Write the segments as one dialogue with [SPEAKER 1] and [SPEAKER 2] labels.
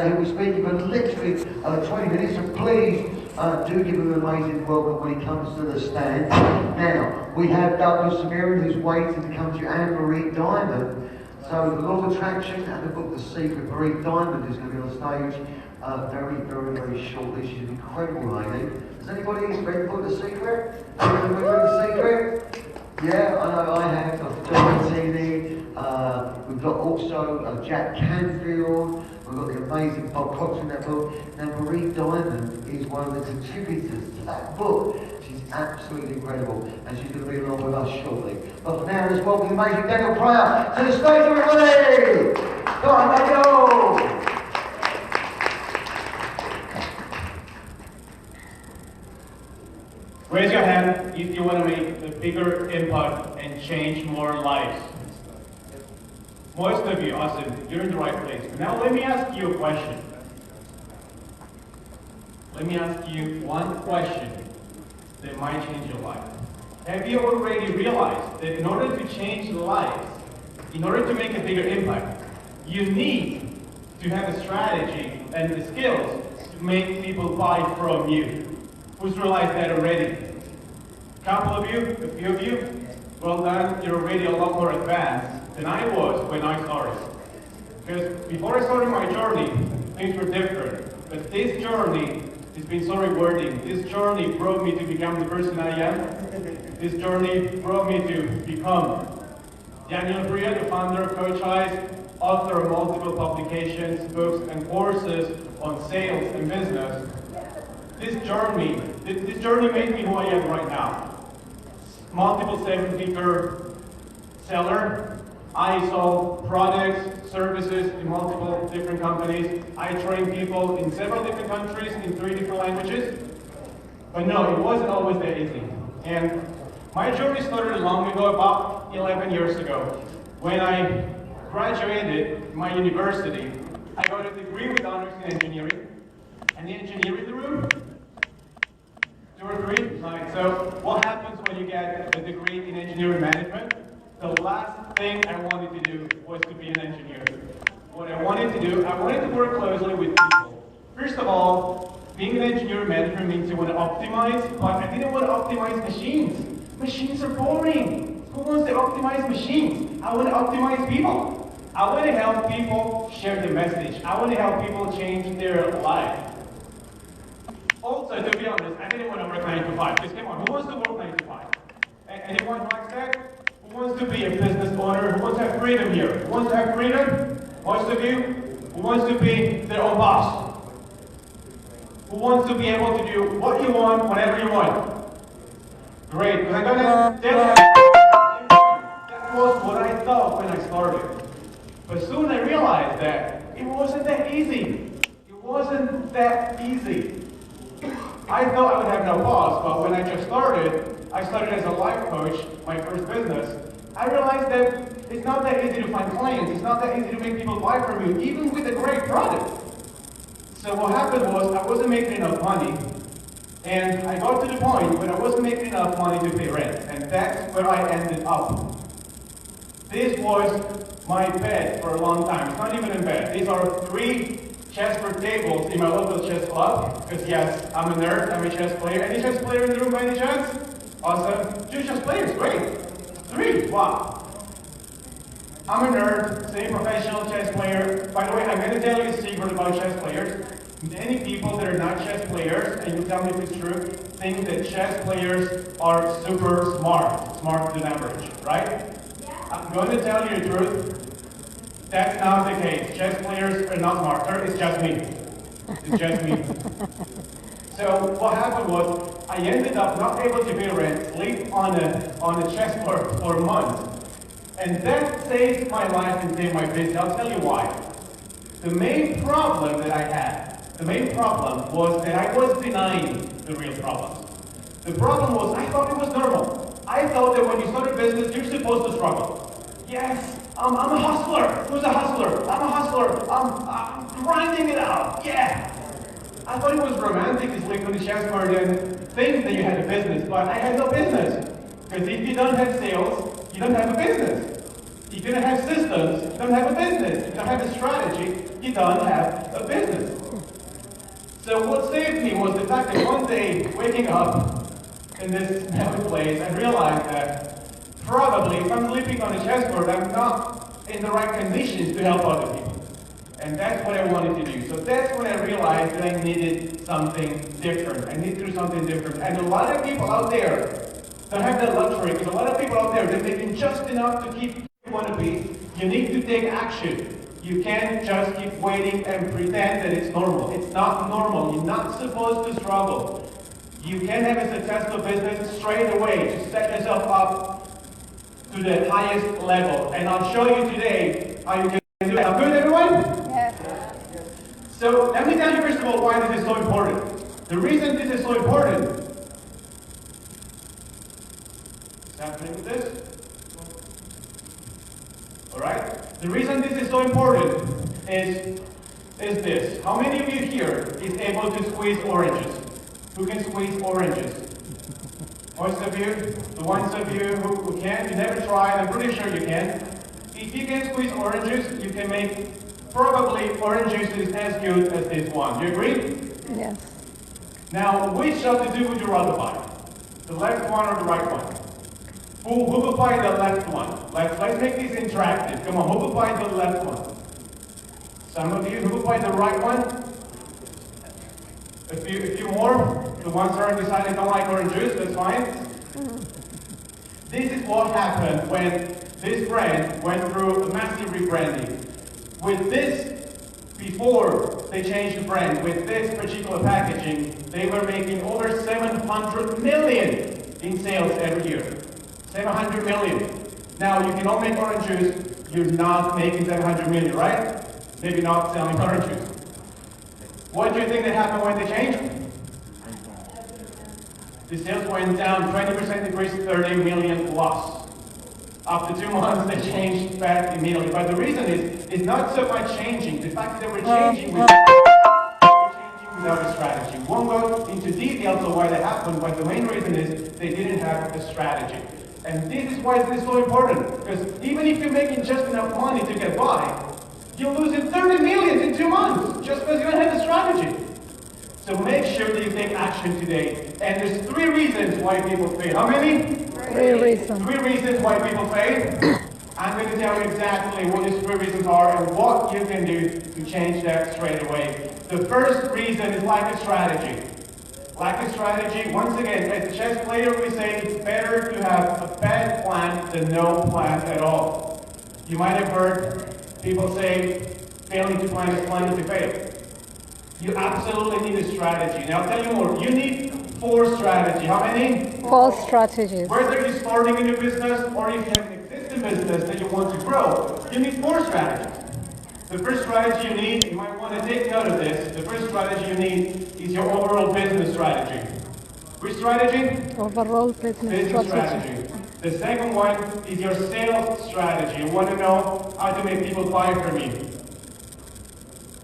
[SPEAKER 1] he'll be speaking for literally 20 minutes, so please do give him an amazing welcome when he comes to the stand. Now, we have Douglas Samarian, who's waiting to come to you, and Marie Diamond. So the Law of Attraction and the book The Secret. Marie Diamond is going to be on stage very shortly. She's an incredible lady. Has anybody read the book The Secret? Anybody read The Secret? Yeah, I know I have. Got John Martini. We've got also Jack Canfield. We've got the amazing Bob Cox in that book. Now Marie Diamond is one of the contributors to that book. She's absolutely incredible, and she's going to be along with us shortly. But for now, let's welcome the amazing Daniel Pryor to the stage, everybody! Go on, Daniel!
[SPEAKER 2] Raise your hand if you want to make a bigger impact and change more lives. Most of you, awesome, you're in the right place. Now let me ask you a question. Let me ask you one question that might change your life. Have you already realized that in order to change lives, in order to make a bigger impact, you need to have a strategy and the skills to make people buy from you? Who's realized that already? A couple of you, a few of you? Well done, you're already a lot more advanced than I was when I started. Because before I started my journey, things were different. But this journey has been so rewarding. This journey brought me to become the person I am. This journey brought me to become Daniel Pryor, the founder of Coach Eyes, author of multiple publications, books, and courses on sales and business. This journey made me who I am right now. Multiple seven-figure seller. I sold products, services in multiple different companies. I trained people in several different countries in 3 different languages. But no, it wasn't always that easy. And my journey started long ago, about 11 years ago. When I graduated my university, I got a degree with honors in engineering. And the engineering room, 2 or 3? Right. So what happens when you get a degree in engineering management? The last thing I wanted to do was to be an engineer. What I wanted to do, I wanted to work closely with people. First of all, being an engineer management means you want to optimize, but I didn't want to optimize machines. Machines are boring. Who wants to optimize machines? I want to optimize people. I want to help people share the message. I want to help people change their life. Also, to be honest, I didn't want to work 9 to 5. Because come on, who wants to work 9 to 5? Anyone likes that? Who wants to be a business owner? Who wants to have freedom here? Who wants to have freedom? Most of you? Who wants to be their own boss? Who wants to be able to do what you want, whenever you want? Great, because I'm gonna that was what I thought when I started. But soon I realized that it wasn't that easy. It wasn't that easy. I thought I would have no boss, but when I just started, I started as a life coach, my first business. I realized that it's not that easy to find clients. It's not that easy to make people buy from you, even with a great product. So what happened was I wasn't making enough money, and I got to the point where I wasn't making enough money to pay rent, and that's where I ended up. This was my bed for a long time. It's not even in bed. These are 3 chessboard tables in my local chess club, because yes, I'm a nerd, I'm a chess player. Any chess player in the room by any chance? Awesome. 2 chess players, great. 3, wow. I'm a nerd, semi-professional chess player. By the way, I'm going to tell you a secret about chess players. Many people that are not chess players, and you tell me if it's true, think that chess players are super smart, smarter than average, right? Yeah. I'm going to tell you the truth. That's not the case. Chess players are not smarter, it's just me. It's just me. So what happened was, I ended up not able to pay rent, sleep on a chessboard for a month. And that saved my life and saved my business. I'll tell you why. The main problem that I had, the main problem was that I was denying the real problems. The problem was, I thought it was normal. I thought that when you start a business, you're supposed to struggle. Yes, I'm a hustler. Who's a hustler? I'm a hustler. I'm grinding it out. Yeah. I thought it was romantic to sleep on the chessboard and think that you had a business, but I had no business. Because if you don't have sales, you don't have a business. If you don't have systems, you don't have a business. If you don't have a strategy, you don't have a business. So what saved me was the fact that one day, waking up in this smelly place, I realized that probably if I'm sleeping on a chessboard, I'm not in the right conditions to help other people. And that's what I wanted to do. So that's when I realized that I needed something different. I needed to do something different. And a lot of people out there don't have that luxury, because a lot of people out there, they're making just enough to keep where you want to be. You need to take action. You can't just keep waiting and pretend that it's normal. It's not normal. You're not supposed to struggle. You can have a successful business straight away. Just set yourself up to the highest level. And I'll show you today how you can do it. Good, everyone?
[SPEAKER 3] Yes.
[SPEAKER 2] So let me tell you first of all why this is so important. The reason this is so important. What's happening with this? Alright? The reason this is so important is this. How many of you here is able to squeeze oranges? Who can squeeze oranges? Most of you? The ones of you who can? You never tried? I'm pretty sure you can. If you can squeeze oranges, you can make probably orange juice is as good as this one. Do you agree?
[SPEAKER 3] Yes.
[SPEAKER 2] Now, which of the two would you rather buy? The left one or the right one? Who will buy the left one? Let's make this interactive. Come on, who will buy the left one? Some of you, who will buy the right one? A few more. The ones that are undecided don't like orange juice, that's fine. This is what happened when this brand went through a massive rebranding. With this, before they changed the brand, with this particular packaging, they were making over 700 million in sales every year. 700 million. Now, you can all make orange juice, you're not making 700 million, right? Maybe not selling orange juice. What do you think that happened when they changed? The sales went down 20% decrease, 30 million loss. After 2 months, they changed back immediately. But the reason is, it's not so much changing. The fact that we're changing without a strategy. We won't go into details of why that happened, but the main reason is they didn't have a strategy. And this is why this is so important. Because even if you're making just enough money to get by, you're losing 30 million in 2 months just because you don't have a strategy. So make sure that you take action today. And there's 3 reasons why people fail. How many?
[SPEAKER 3] 3 reasons.
[SPEAKER 2] 3 reasons why people fail. I'm going to tell you exactly what these 3 reasons are and what you can do to change that straight away. The first reason is lack of strategy. Lack of strategy, once again, as a chess player, we say it's better to have a bad plan than no plan at all. You might have heard people say, failing to plan is planning to fail. You absolutely need a strategy. Now, I'll tell you more. You need 4 strategies. How many?
[SPEAKER 3] 4 strategies.
[SPEAKER 2] Whether you're starting a new business or if you have an existing business that you want to grow, you need 4 strategies. The first strategy you need, you might want to take note of this, the first strategy you need is your overall business strategy. Which strategy?
[SPEAKER 3] Overall business strategy.
[SPEAKER 2] The second one is your sales strategy. You want to know how to make people buy from you.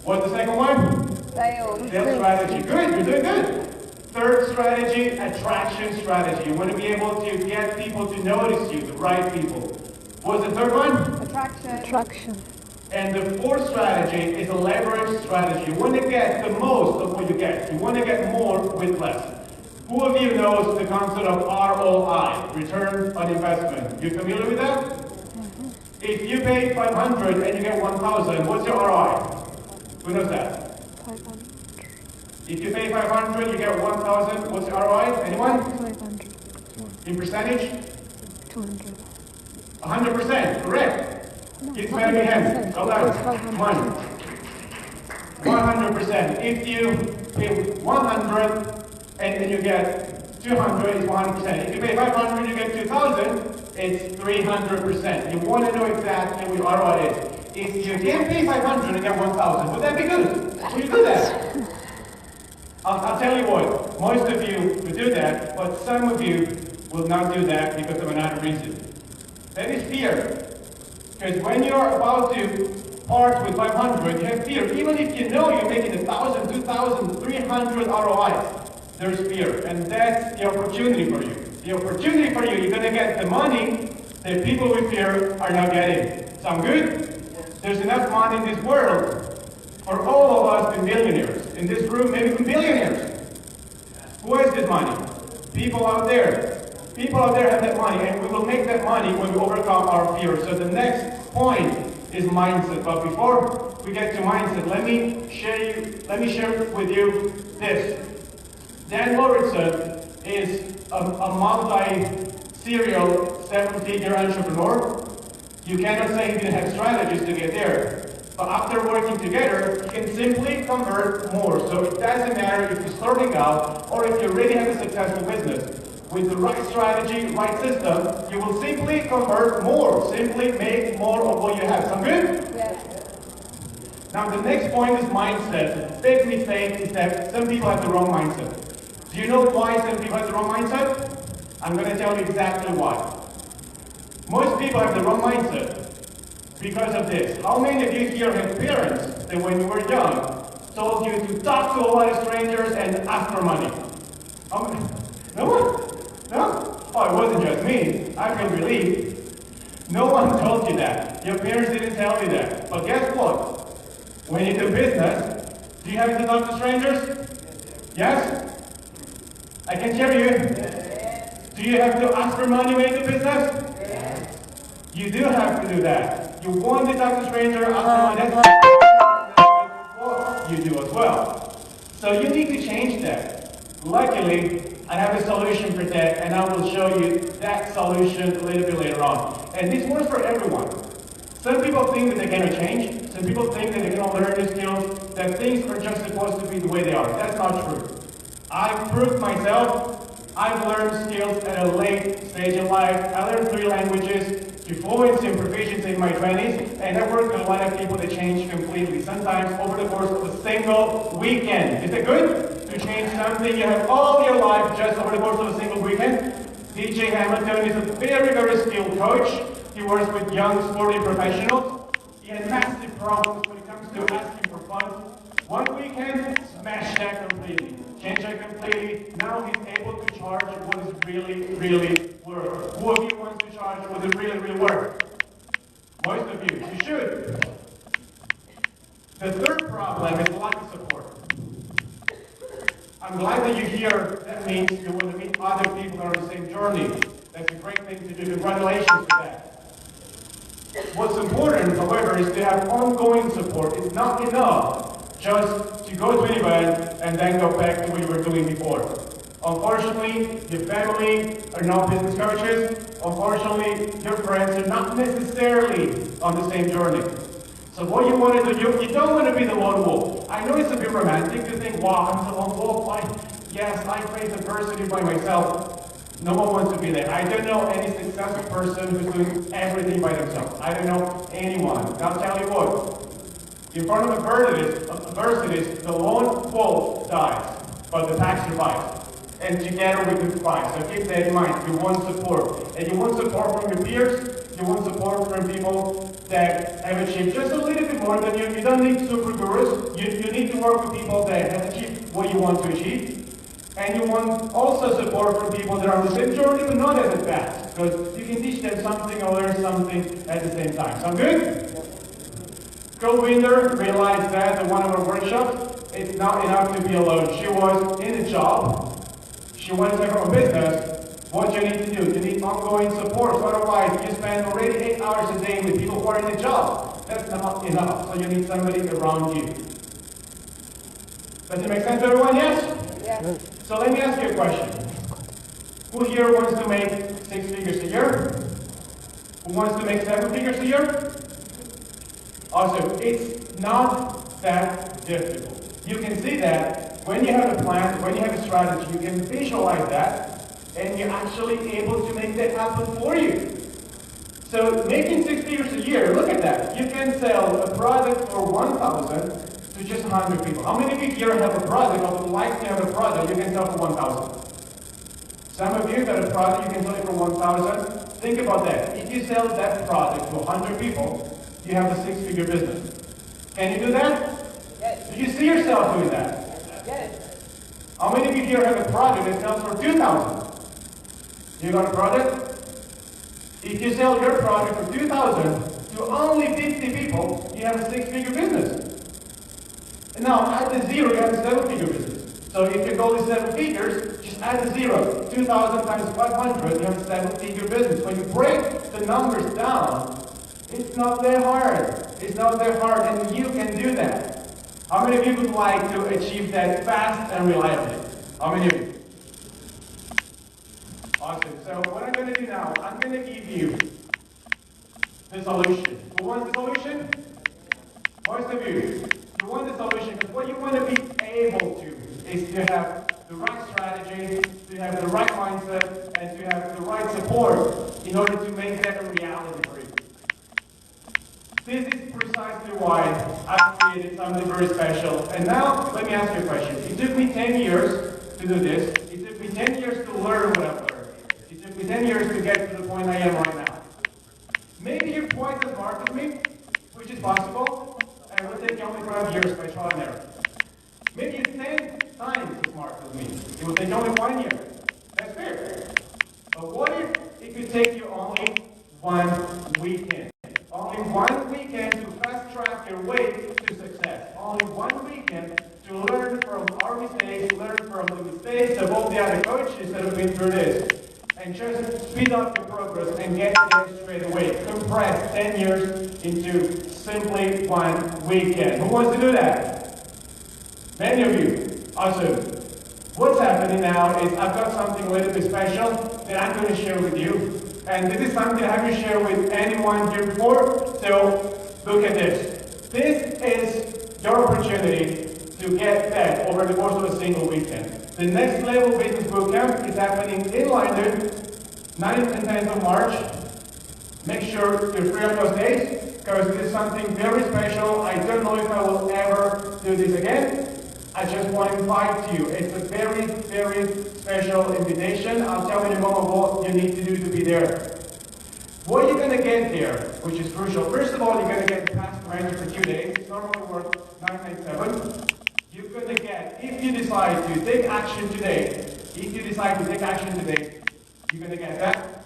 [SPEAKER 2] What's the second one?
[SPEAKER 3] Sales.
[SPEAKER 2] Sales strategy. Good, you're doing good. Third strategy, attraction strategy. You want to be able to get people to notice you, the right people. What's the third one?
[SPEAKER 3] Attraction.
[SPEAKER 2] And the 4th strategy is a leverage strategy. You want to get the most of what you get. You want to get more with less. Who of you knows the concept of ROI, return on investment? You familiar with that? Mm-hmm. If you pay 500 and you get 1,000, what's your ROI? Who knows that?
[SPEAKER 3] 500.
[SPEAKER 2] If you pay 500, you get 1,000, what's your ROI? Anyone?
[SPEAKER 3] 500.
[SPEAKER 2] In percentage?
[SPEAKER 3] 200.
[SPEAKER 2] 100%, correct.
[SPEAKER 3] No,
[SPEAKER 2] It's better than him. Hold on. 1. 100%. If you pay 100 and then you get 200, it's 100%. If you pay 500, you get 2,000, it's 300%. You want to know exactly what ROI is. If you can pay 500 and get 1,000, would that be good? Will you do that? I'll tell you what. Most of you would do that, but some of you will not do that because of another reason. That is fear. Because when you're about to part with 500, you have fear. Even if you know you're making 1,000, 2,000, 300 ROIs, there's fear. And that's the opportunity for you. The opportunity for you, you're going to get the money that people with fear are not getting. Sound good? There's enough money in this world for all of us to be millionaires. in this room, maybe even billionaires. Who has this money? People out there. People out there have that money, and we will make that money when we overcome our fears. So the next point is mindset. But before we get to mindset, let me share with you this. Dan Lauritsen is a multi-serial seven-figure entrepreneur. You cannot say he didn't have strategies to get there. But after working together, you can simply convert more. So it doesn't matter if you're starting out or if you already have a successful business. With the right strategy, right system, you will simply convert more. Simply make more of what you have. Sound good?
[SPEAKER 3] Yes.
[SPEAKER 2] Now the next point is mindset. Big mistake is that some people have the wrong mindset. Do you know why some people have the wrong mindset? I'm going to tell you exactly why. Most people have the wrong mindset because of this. How many of you here have parents that when you were young told you to talk to a lot of strangers and ask for money? No one? No? Oh, it wasn't just me. I feel relieved. No one told you that. Your parents didn't tell you that. But guess what? When you do business, do you have to talk to strangers? Yes? I can hear you. Do you have to ask for money when you do business? You do have to do that. You want to talk to strangers, ask for money. That's what you do as well. So you need to change that. Luckily, I have a solution for that, and I will show you that solution a little bit later on. And this works for everyone. Some people think that they cannot change. Some people think that they cannot learn new skills, that things are just supposed to be the way they are. That's not true. I've proved myself. I've learned skills at a late stage in life. I learned 3 languages, to fluency and proficiency in my 20s, and I worked with a lot of people that changed completely, sometimes over the course of a single weekend. Is it good to change something you have all your life just over the course of a single weekend? DJ Hamilton is a very, very skilled coach. He works with young sporty professionals. He has massive problems when it comes to asking for funds. One weekend, smash that completely. Change that completely. Now he's able to charge what is really, really worth. Who of you wants to charge what is really, really worth? Most of you. You should. The third problem is lack of support. I'm glad that you're here. That means you want to meet other people that are on the same journey. That's a great thing to do. Congratulations to that. What's important, however, is to have ongoing support. It's not enough just to go to an event and then go back to what you were doing before. Unfortunately, your family are not business coaches. Unfortunately, your friends are not necessarily on the same journey. So what you want to do, you don't want to be the lone wolf. I know it's a bit romantic to think, wow, I'm the lone wolf. Yes, I face adversity by myself. No one wants to be there. I don't know any successful person who's doing everything by themselves. I don't know anyone. And I'll tell you what. In front of adversities, the lone wolf dies, but the pack survives. And together we can fight. So keep that in mind. You want support. And you want support from your peers. You want support from people that have achieved just a little bit more than you. You don't need super gurus. You need to work with people that have achieved what you want to achieve. And you want also support from people that are on the same journey but not as advanced. Because you can teach them something or learn something at the same time. Sound good? Co-winner realized that at one of our workshops, it's not enough to be alone. She was in a job. She wanted to have her own business. What you need to do? You need ongoing support. So otherwise, you spend already 8 hours a day with people who are in a job. That's not enough. So you need somebody around you. Does it make sense to everyone? Yes?
[SPEAKER 3] Yes.
[SPEAKER 2] So let me ask you a question. Who here wants to make 6 figures a year? Who wants to make 7 figures a year? Also, it's not that difficult. You can see that when you have a plan, when you have a strategy, you can visualize that, and you're actually able to make that happen for you. So making 6 figures a year, look at that. You can sell a product for 1,000 to just 100 people. How many of you here have a product or would like to have a product you can sell for 1,000? Some of you got a product you can sell it for 1,000. Think about that. If you sell that product to 100 people, you have a 6-figure business. Can you do that?
[SPEAKER 4] Yes.
[SPEAKER 2] Do you see yourself doing that?
[SPEAKER 4] Yes.
[SPEAKER 2] How many of you here have a product that sells for 2,000? You got a product? If you sell your product for 2,000 to only 50 people, you have a 6-figure business. And now add the zero, you have a 7-figure business. So if your goal is 7 figures, just add the zero. 2,000 times 500, you have a 7-figure business. When you break the numbers down, it's not that hard. It's not that hard, and you can do that. How many of you would like to achieve that fast and reliably? How many of you? Awesome. So what I'm going to do now, I'm going to give you the solution. Who wants the solution? Most of you. You want the solution because what you want to be able to is to have the right strategy, to have the right mindset, and to have the right support in order to make that a reality for you. This is precisely why I created something very special. And now, let me ask you a question. It took me 10 years to do this. It took me 10 years to learn what I've learned. It took me 10 years to get to the point I am right now. Maybe you're twice as smart as me, which is possible, and it will take you only 5 years by trial and error. Maybe you're 10 times as smart as me. It will take only 1 year. That's fair. But what if it could take you only 1 weekend? Only 1 weekend to fast-track your way to success. Only 1 weekend to learn from our mistakes, learn from the mistakes of all the other coaches that have been through this. And just speed up your progress and get there straight away. Compress 10 years into simply 1 weekend. Who wants to do that? Many of you. Awesome. What's happening now is I've got something a little bit special that I'm going to share with you. And this is something I haven't shared with anyone here before. So look at this. This is your opportunity to get that over the course of a single weekend. The Next Level Business Bootcamp is happening in London, 9th and 10th of March. Make sure you're free on those days, because this is something very special. I don't know if I will ever do this again. I just want to invite you. It's a very, very special invitation. I'll tell you in a moment what you need to do to be there. What you're going to get there, which is crucial. First of all, you're going to get the pass to enter for 2 days. It's normally worth $997. You're going to get, if you decide to take action today, you're going to get that.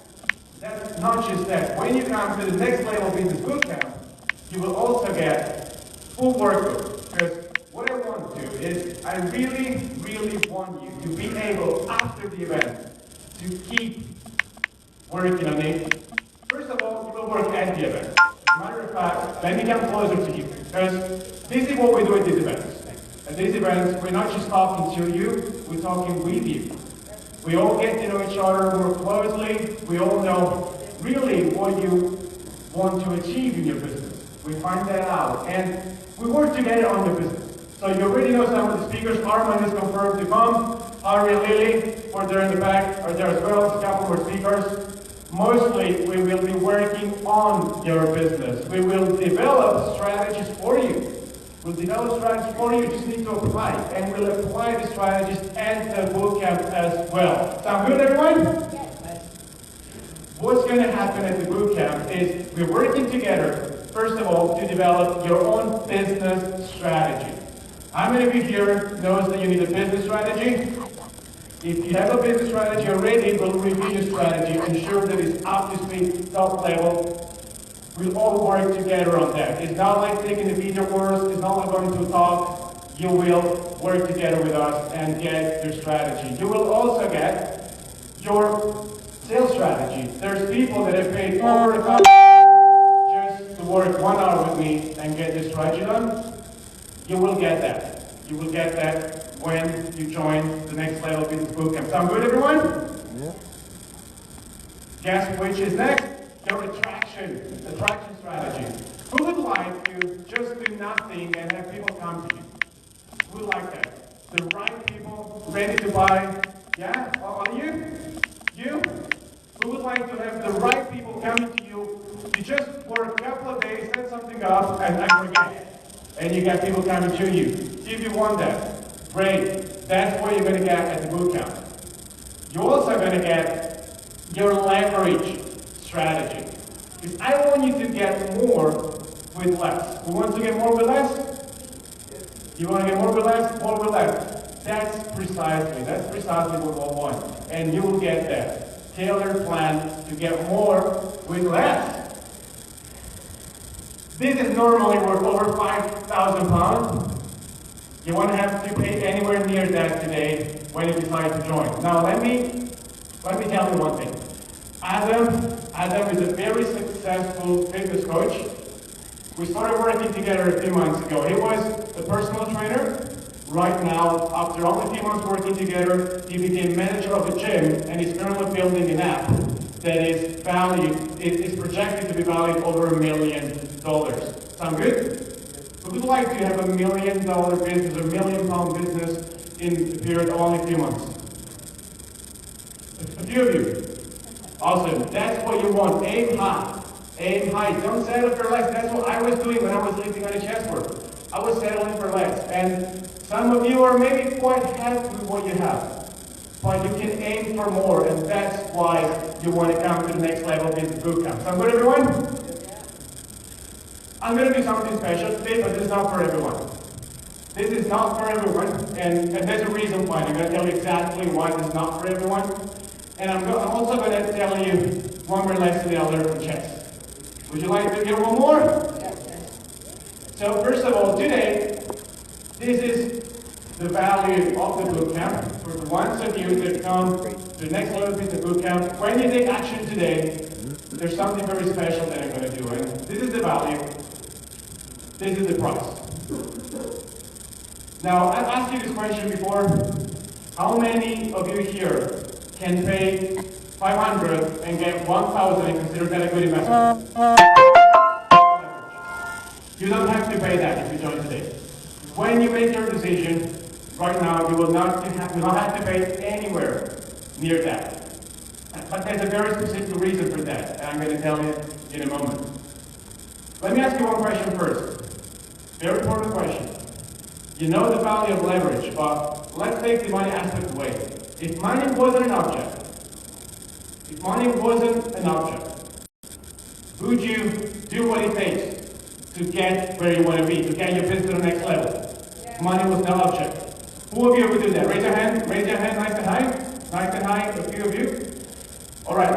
[SPEAKER 2] That's not just that. When you come to the Next Level Business Bootcamp, you will also get full workbook. Because what I want to do is, I really, really want you to be able, after the event, to keep working on it. First of all, you will work at the event. As a matter of fact, let me come closer to you. Because this is what we do at these events. At these events, we're not just talking to you, we're talking with you. We all get to know each other more closely. We all know really what you want to achieve in your business. We find that out. And we work together on your business. So you already know some of the speakers. Armand is confirmed to come. Ari and Lily, or there in the back, are there as well. There's a couple more speakers. Mostly, we will be working on your business. We will develop strategies for you. We'll develop strategies for you. You just need to apply. And we'll apply the strategies at the bootcamp as well. Sound good, everyone? Yes. What's going to happen at the bootcamp is we're working together, first of all, to develop your own business strategy. How many of you here knows that you need a business strategy? If you have a business strategy already, we'll review your strategy, ensure that it's up to speed, top level. We'll all work together on that. It's not like taking a video course, it's not like going to talk. You will work together with us and get your strategy. You will also get your sales strategy. There's people that have paid over $1,000 just to work 1 hour with me and get your strategy done. You will get that. You will get that when you join the Next Level Business Bootcamp. Sound good, everyone? Yeah. Guess which is next? Your attraction strategy. Who would like to just do nothing and have people come to you? Who would like that? The right people ready to buy? Yeah? Are you? You? Who would like to have the right people coming to you to just work a couple of days, set something up, and forget? And you get people coming to you. If you want that, great. That's what you're going to get at the bootcamp. You're also going to get your leverage strategy. Because I want you to get more with less. Who wants to get more with less? You want to get more with less? More with less. That's precisely what we want. And you will get that. Tailored plan to get more with less. This is normally worth over £5,000. You won't have to pay anywhere near that today when you decide to join. Now let me tell you one thing. Adam is a very successful fitness coach. We started working together a few months ago. He was a personal trainer. Right now, after only a few months working together, he became manager of a gym and is currently building an app that is projected to be valued over $1 million. Sound good? Who would like to have $1 million business, £1 million business in a period of only a few months? A few of you. Awesome. That's what you want. Aim high. Aim high. Don't settle for less. That's what I was doing when I was lifting on the chest work. I was settling for less. And some of you are maybe quite happy with what you have. But you can aim for more, and that's why you want to come to the next level of this boot camp. Sound good, everyone? I'm going to do something special today, but this is not for everyone. This is not for everyone, and there's a reason why. I'm going to tell you exactly why this is not for everyone. And I'm also going to tell you one more lesson that I learned from chess. Would you like to hear one more? So first of all, today, this is the value of the boot camp for the ones of you that come to the next level of the boot camp. When you take action today, there's something very special that I'm going to do, and this is the value. This is the price. Now, I've asked you this question before. How many of you here can pay 500 and get 1,000 and consider that a good investment? You don't have to pay that if you join today. When you make your decision, right now, you will not have to pay anywhere near that. But there's a very specific reason for that, and I'm going to tell you in a moment. Let me ask you one question first. Very important question. You know the value of leverage, but let's take the money aspect away. If money wasn't an object, would you do what it takes to get where you want to be, to get your business to the next level? Yeah. Money was no object. Who of you would do that? Raise your hand. Raise your hand nice and high. Nice and high, a few of you. All right,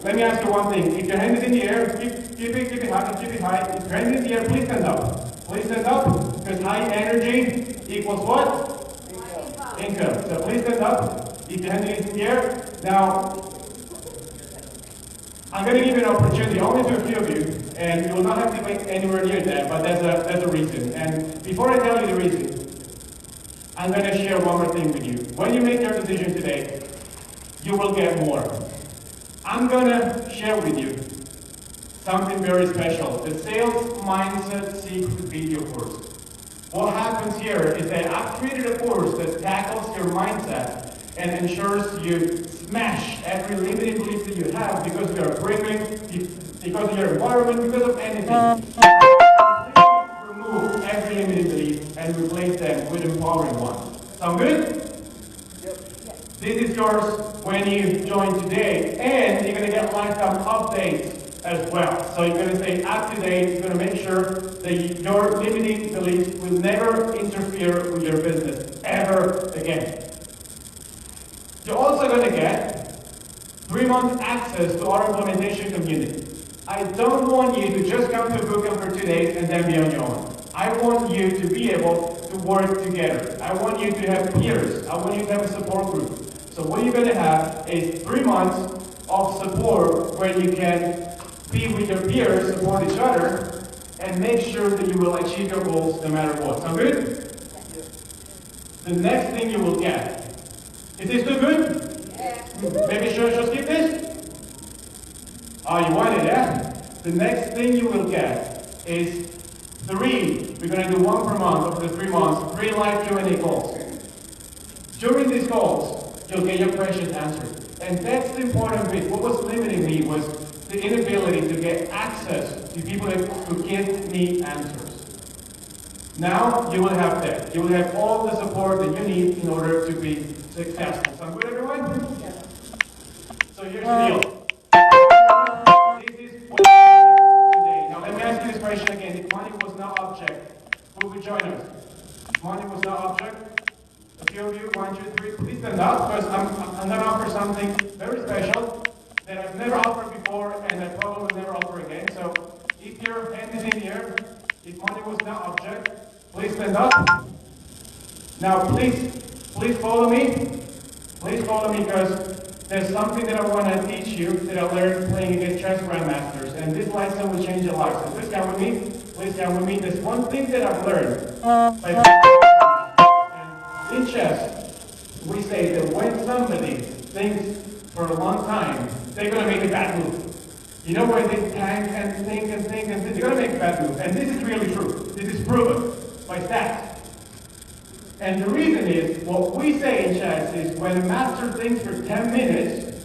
[SPEAKER 2] let me ask you one thing. If your hand is in the air, keep it high, keep it high. If your hand is in the air, please stand up. Please stand up, because high energy equals what? Income. So please stand up. If your hand is in the air. Now, I'm going to give you an opportunity, only to a few of you, and you will not have to wait anywhere near that, but there's a reason. And before I tell you the reason, I'm going to share one more thing with you. When you make your decision today, you will get more. I'm going to share with you something very special, the Sales Mindset Secret video course. What happens here is that I've created a course that tackles your mindset and ensures you smash every limiting belief that you have because of your upbringing, because of your environment, because of anything. Remove every limiting belief and replace them with empowering one. Sound good? Yep. This is yours when you join today, and you're going to get lifetime updates as well. So you're going to stay up to date. You're going to make sure that your limiting beliefs will never interfere with your business ever again. You're also going to get 3-month access to our implementation community. I don't want you to just come to a bootcamp for 2 days and then be on your own. I want you to be able to work together. I want you to have peers. I want you to have a support group. So what you're going to have is 3 months of support where you can be with your peers, support each other, and make sure that you will achieve your goals no matter what. Sound good? The next thing you will get. Is this too good? Yeah. Maybe should skip this? Oh, you want it, yeah? The next thing you will get is 3. We're going to do 1 per month over the 3 months, 3 live Q&A calls. During these calls, you'll get your questions answered. And that's the important bit. What was limiting me was the inability to get access to people who give me answers. Now you will have that. You will have all the support that you need in order to be successful. Sound good, everyone? Yeah. So here's the deal. This is what today. Now let me ask you this question again. If money was no object, who would join us? If money was no object, a few of you, 1, 2, 3, please stand up, because I'm going to offer something very special that I've never offered before and I probably will never offer again. So if your hand is in the air, if money was no object, please stand up. Now, please follow me. Please follow me, because there's something that I want to teach you that I learned playing against chess grandmasters, and this lesson will change your life. So please come with me. Please come with me. There's one thing that I've learned. And in chess, we say that when somebody thinks for a long time, they're going to make a bad move. You know, when they tank and think and think and think, they're going to make a bad move. And this is really true. This is proven by stats. And the reason is, what we say in chess is, when a master thinks for 10 minutes,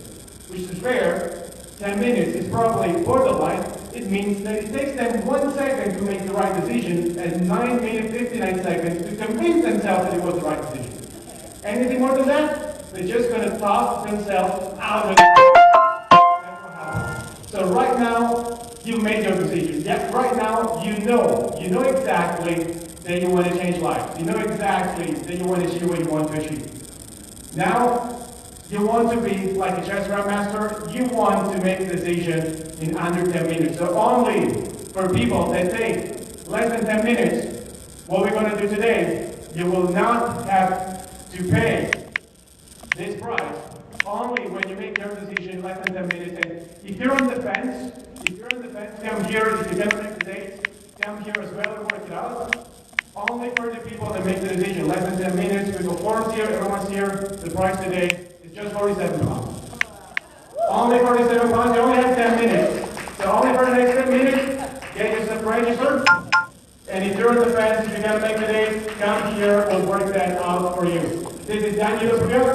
[SPEAKER 2] which is rare, 10 minutes is probably borderline, it means that it takes them 1 second to make the right decision, and 9 minutes, 59 seconds to convince themselves that it was the right decision. Anything more than that, they're just going to talk themselves out of it. That's what happens. So right now, you made your decision. Yeah, right now, you know exactly that you want to change lives. You know exactly that you want to achieve what you want to achieve. Now, you want to be like a chess grandmaster. You want to make a decision in under 10 minutes. So only for people that take less than 10 minutes, what we're going to do today, you will not have to pay this price only when you make your decision in less than 10 minutes. And if you're on the fence, come here. If you can make the date, come here as well and work it out. Only for the people that make the decision, less than 10 minutes. We go forms here, everyone's here. The price today is just 47 pounds. Only 47 pounds, you only have 10 minutes. So only for the next 10 minutes, get yourself registered. And if you're on the fence, if you're going to make the date, come here, we'll work that out for you. This is Daniel here.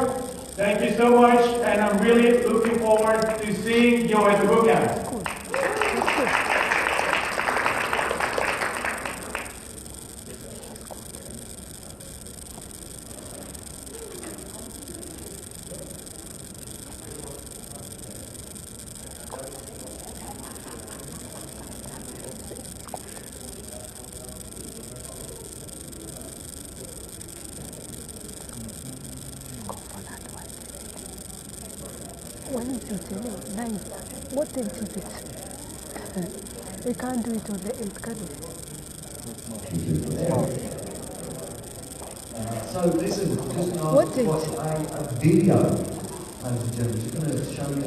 [SPEAKER 2] Thank you so much, and I'm really looking forward to seeing you at the boot camp.
[SPEAKER 3] When is it? 9. What date is it? We can't do it on the 8th, can we?
[SPEAKER 4] So this is just
[SPEAKER 3] What date?
[SPEAKER 4] a video, ladies and gentlemen. Just going to show you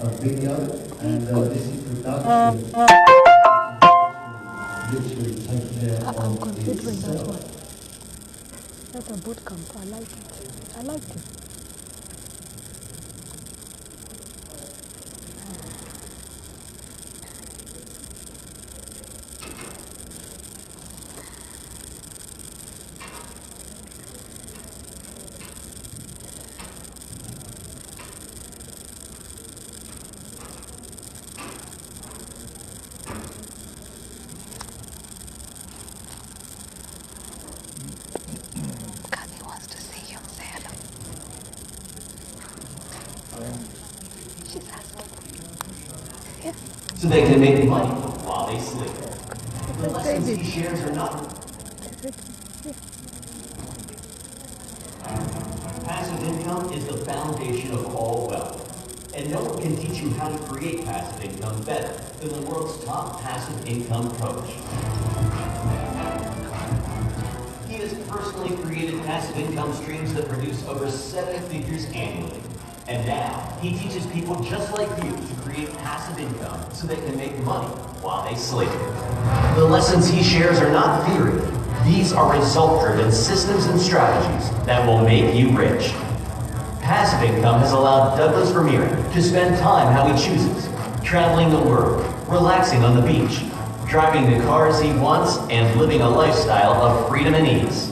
[SPEAKER 4] a video, and this is production. Literally taken care
[SPEAKER 3] I'm
[SPEAKER 4] of
[SPEAKER 3] considering that
[SPEAKER 4] itself.
[SPEAKER 3] one. That's a boot camp. I like it. I like it.
[SPEAKER 5] So they can make money while they sleep. The lessons he shares are not. Passive income is the foundation of all wealth, and no one can teach you how to create passive income better than the world's top passive income coach. He has personally created passive income streams that produce over 7 figures annually. And now, he teaches people just like you to create passive income so they can make money while they sleep. The lessons he shares are not theory. These are result-driven systems and strategies that will make you rich. Passive income has allowed Douglas Vermeer to spend time how he chooses, traveling the world, relaxing on the beach, driving the cars he wants, and living a lifestyle of freedom and ease.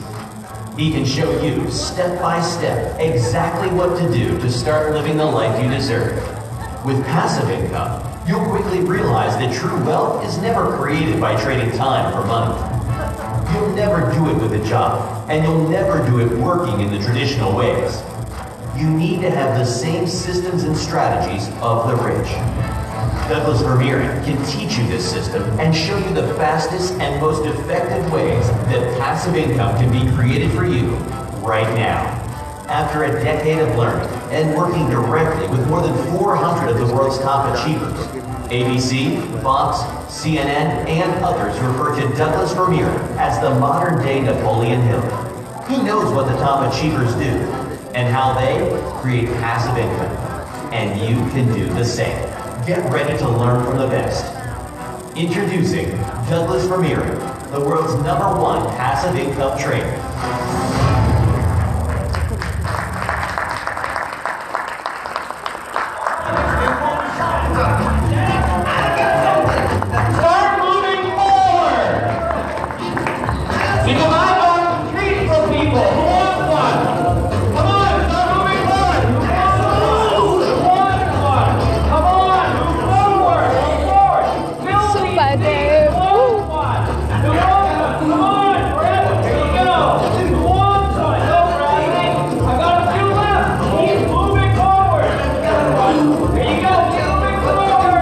[SPEAKER 5] He can show you, step by step, exactly what to do to start living the life you deserve. With passive income, you'll quickly realize that true wealth is never created by trading time for money. You'll never do it with a job, and you'll never do it working in the traditional ways. You need to have the same systems and strategies of the rich. Douglas Vermeer can teach you this system and show you the fastest and most effective ways that passive income can be created for you right now. After a decade of learning and working directly with more than 400 of the world's top achievers, ABC, Fox, CNN, and others refer to Douglas Vermeer as the modern-day Napoleon Hill. He knows what the top achievers do and how they create passive income. And you can do the same. Get ready to learn from the best. Introducing Douglas Ramirez, the world's #1 passive income trainer.
[SPEAKER 2] Start moving forward! Because I got treats for people. Who wants one? Come on, start moving forward. Who wants one? Come on, move forward. Move forward. Fill these
[SPEAKER 3] Super
[SPEAKER 2] seats.
[SPEAKER 3] Dave.
[SPEAKER 2] Who wants one? Who wants one? Come on, Brett. Here you go. Who wants one? Go, Bradley. I got a few left. Keep moving forward. Here you go. Keep moving forward.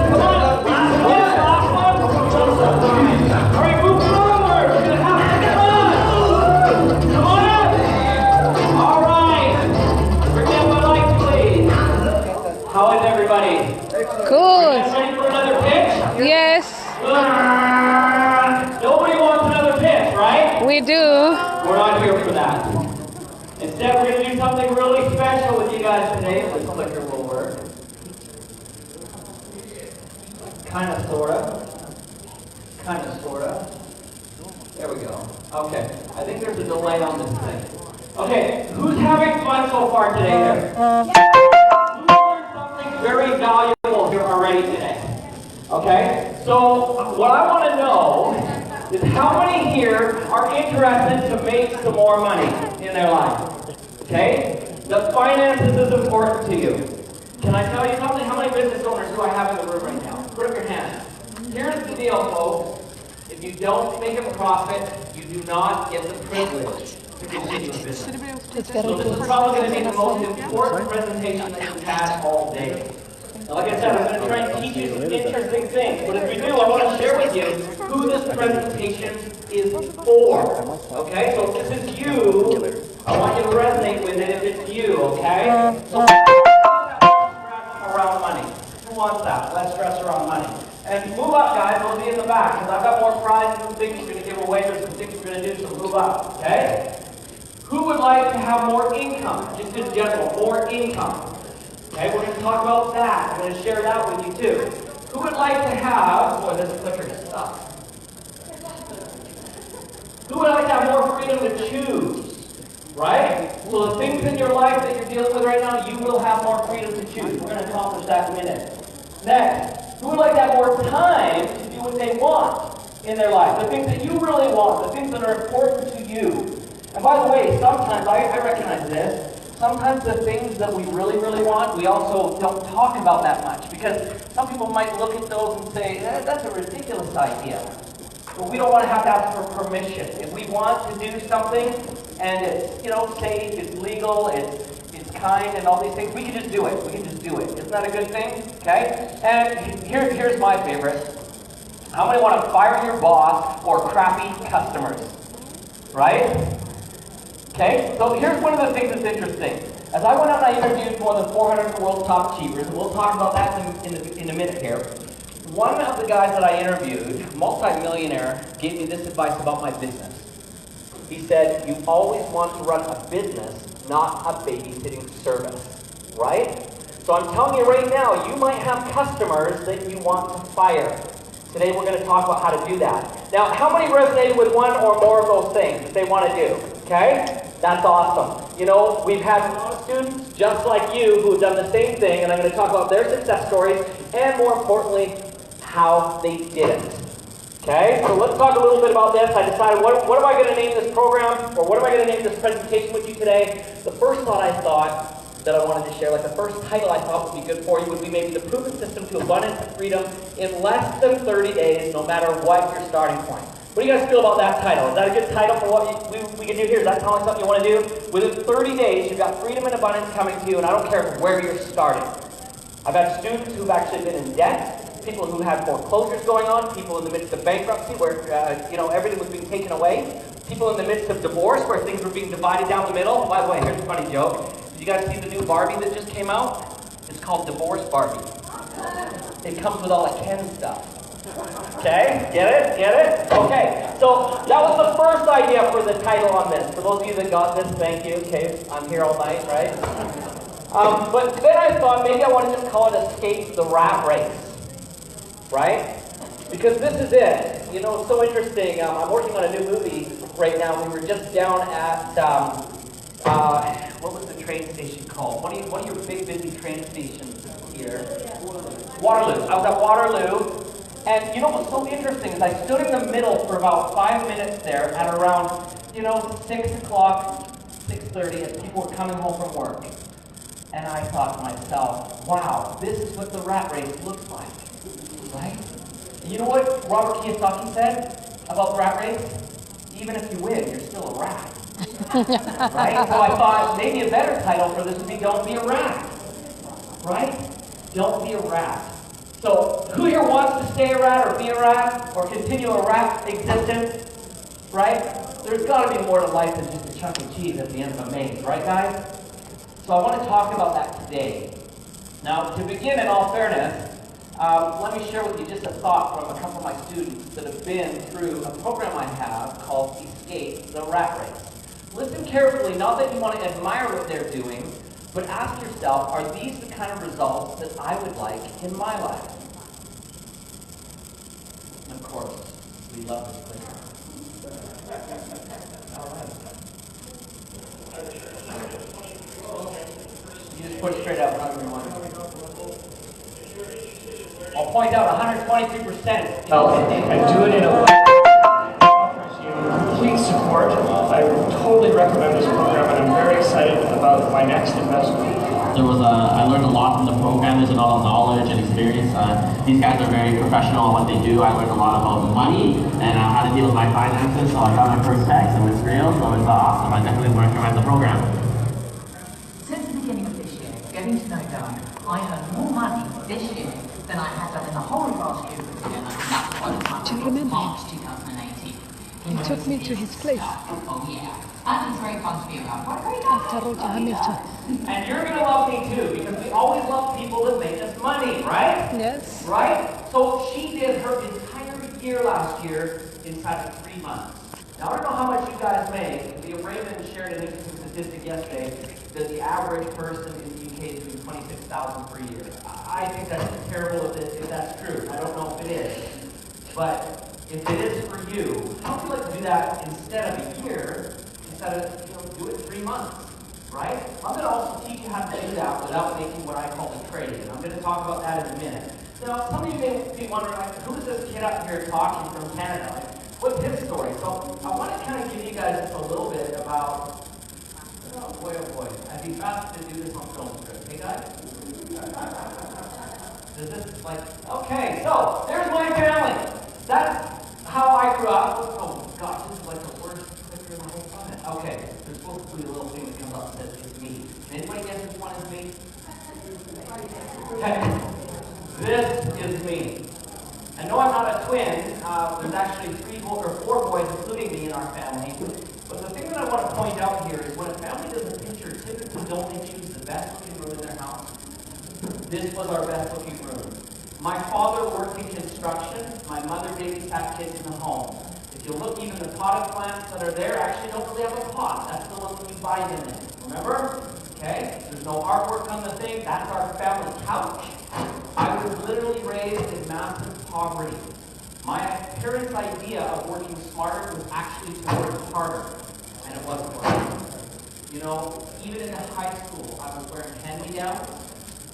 [SPEAKER 2] Come on. Last one. Last one. All right, move forward. We're gonna have to come on. Come on up. All right. Forget my lights, please. How is everybody?
[SPEAKER 3] Good.
[SPEAKER 2] Ready for another pitch?
[SPEAKER 3] Yes,
[SPEAKER 2] Nobody wants another pitch, right?
[SPEAKER 3] we do.
[SPEAKER 2] We're not here for that. Instead, we're going to do something really special with you guys today. This clicker will work. Kind of, sort of. Kind of, sort of. There we go. Okay. I think there's a delay on this thing. Okay. Who's having fun so far today there? Who learned something very valuable here already today? Okay? So, what I want to know is how many here are interested to make some more money in their life? Okay? The finances is important to you. Can I tell you something? How many business owners do I have in the room right now? Put up your hand. Here's the deal, folks. If you don't make a profit, you do not get the privilege to continue a business.
[SPEAKER 3] It's very
[SPEAKER 2] So this is
[SPEAKER 3] good.
[SPEAKER 2] probably going to be the most important presentation that you've had all day. Now, like I said, I'm going to try and teach you some interesting things, but as we do, I want to share with you who this presentation is for. Okay? So if this is you, I want you to resonate with it if it's you, okay? So stress around money. Who wants that? Less stress around money. And move up, guys. We'll be in the back, because I've got more prizes and things we're going to give away. There's some things we're going to do, so move up, okay? Who would like to have more income? Just in general, more income. Okay, we're going to talk about that. I'm going to share that with you too. Who would like to have, boy, this clicker sucks. Who would like to have more freedom to choose? Right? So the things in your life that you're dealing with right now, you will have more freedom to choose. We're going to accomplish that in a minute. Next, who would like to have more time to do what they want in their life? The things that you really want, the things that are important to you. And by the way, sometimes, I recognize this, sometimes the things that we really, really want, we also don't talk about that much. Because some people might look at those and say, that's a ridiculous idea. But we don't want to have to ask for permission. If we want to do something, and it's, safe, it's legal, it's kind, and all these things, we can just do it. We can just do it. Isn't that a good thing? Okay? And here's my favorite. How many want to fire your boss or crappy customers? Right? Okay, so here's one of the things that's interesting. As I went out and I interviewed more than 400 of the world's top achievers, and we'll talk about that in a minute here. One of the guys that I interviewed, multi-millionaire, gave me this advice about my business. He said, you always want to run a business, not a babysitting service, right? So I'm telling you right now, you might have customers that you want to fire. Today we're going to talk about how to do that. Now, how many resonated with one or more of those things that they want to do? Okay? That's awesome. We've had students just like you who have done the same thing, and I'm going to talk about their success stories, and more importantly, how they did it. Okay? So let's talk a little bit about this. I decided, what am I going to name this program, or what am I going to name this presentation with you today? The first thought I thought that I wanted to share, like the first title I thought would be good for you, would be maybe the proven system to abundance and freedom in less than 30 days, no matter what your starting point. What do you guys feel about that title? Is that a good title for what we can do here? Is that something you want to do? Within 30 days, you've got freedom and abundance coming to you, and I don't care where you're starting. I've had students who've actually been in debt, people who had foreclosures going on, people in the midst of bankruptcy where everything was being taken away, people in the midst of divorce where things were being divided down the middle. By the way, here's a funny joke. Did you guys see the new Barbie that just came out? It's called Divorce Barbie. It comes with all the Ken stuff.
[SPEAKER 6] Okay, get it? Get it? Okay, so that was the first idea for the title on this. For those of you that got this, thank you. Okay, I'm here all night, right? But then I thought maybe I want to just call it Escape the Rat Race, right? Because this is it. You know, it's so interesting. I'm working on a new movie right now. We were just down at, what was the train station called? One of your big busy train stations here. Waterloo. I was at Waterloo. And you know what's so interesting is I stood in the middle for about 5 minutes there at around, 6 o'clock, 6:30 as people were coming home from work. And I thought to myself, wow, this is what the rat race looks like, right? And you know what Robert Kiyosaki said about the rat race? Even if you win, you're still a rat. Right? So I thought maybe a better title for this would be Don't Be a Rat. Right? Don't be a rat. So, who here wants to stay a rat or be a rat or continue a rat existence? Right? There's got to be more to life than just a chunk of cheese at the end of a maze, right guys? So I want to talk about that today. Now, to begin, in all fairness, let me share with you just a thought from a couple of my students that have been through a program I have called Escape the Rat Race. Listen carefully, not that you want to admire what they're doing, but ask yourself, are these the kind of results that I would like in my life? And of course, we love this clicker. All right. You just push straight up, not everyone. I'll point out 122%.
[SPEAKER 7] And do it in a way that offers you complete support. I totally recommend this program, and I'm very excited about my next investment.
[SPEAKER 8] I learned a lot from the program. There's a lot of knowledge and experience. These guys are very professional on what they do. I learned a lot about money and how to deal with my finances. So I got my first text, and it's real, so it's awesome. I definitely recommend the program.
[SPEAKER 9] Since the beginning of this year, getting to know Doug, I earned more money this year than I had done in the whole of last year put together. That's by the time
[SPEAKER 3] Do you remember
[SPEAKER 9] March 2018.
[SPEAKER 3] He took me to his place
[SPEAKER 9] Oh yeah, and it's very fun to be around. What a great
[SPEAKER 3] after Roger Hamilton.
[SPEAKER 6] And you're going to love me too, because we always love people that make us money, right?
[SPEAKER 3] Yes.
[SPEAKER 6] Right? So she did her entire year last year inside of 3 months. Now, I don't know how much you guys make. Leah Raymond shared an interesting statistic yesterday that the average person in the UK is doing $26,000 per year. I think that's terrible if that's true. I don't know if it is. But if it is for you, how would you like to do that instead of a year, instead of, do it 3 months? Right? I'm going to also teach you how to do that without making what I call the trade. And I'm going to talk about that in a minute. Now, some of you may be wondering, who is this kid up here talking from Canada? What's his story? So I want to kind of give you guys just a little bit about, oh boy, I'd be fast to do this on film script. Hey guys? Is this okay, so there's my family. That's how I grew up. Oh gosh, this is like the worst clicker in the whole planet. Okay, there's supposed to be a little thing that comes up that says it's me. Can anybody guess which one is me? Okay, this is me. I know I'm not a twin. There's actually 4 boys, including me, in our family. But the thing that I want to point out here is when a family does a picture, typically don't they choose the best looking room in their house? This was our best looking room. My father worked in construction. My mother babysat kids in the home. If you look, even the potted plants that are there actually don't really have a pot. That's the one that you buy them in. Remember? Okay? There's no artwork on the thing. That's our family couch. I was literally raised in massive poverty. My parents' idea of working smarter was actually to work harder. And it wasn't working. Even in high school, I was wearing hand-me-downs.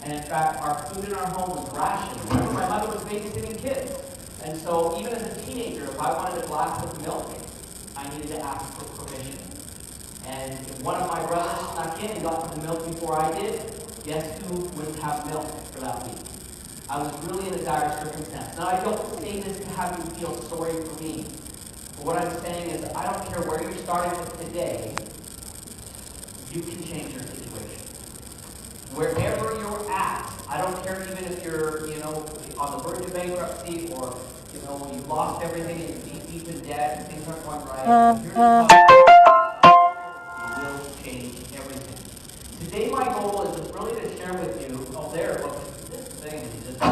[SPEAKER 6] And in fact, our food in our home was rationed. Remember, my mother was babysitting kids. And so even as a teenager, if I wanted a glass of milk, I needed to ask for permission. And if one of my brothers snuck in and got the milk before I did, guess who wouldn't have milk for that week? I was really in a dire circumstance. Now, I don't say this to have you feel sorry for me. But what I'm saying is, I don't care where you're starting with today, you can change your situation. Wherever you're at, I don't care even if you're, on the verge of bankruptcy or, you've lost everything and you're deep in debt and things aren't going right. If you're you will change everything. Today, my goal is really to share with you, look, this thing is just, I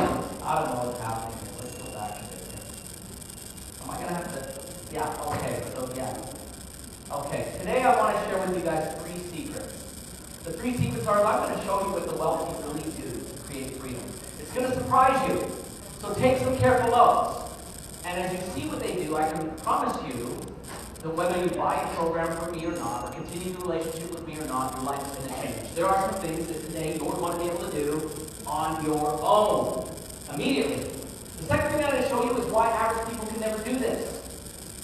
[SPEAKER 6] don't know what's happening here. Let's go back to this. today I want to share with you guys 3 secrets. The 3 secrets are, I'm going to show you what the wealthy really do to create freedom. It's going to surprise you. So take some careful notes. And as you see what they do, I can promise you that whether you buy a program from me or not, or continue the relationship with me or not, your life is going to change. There are some things that today you're going to be able to do on your own, immediately. The second thing I'm going to show you is why average people can never do this.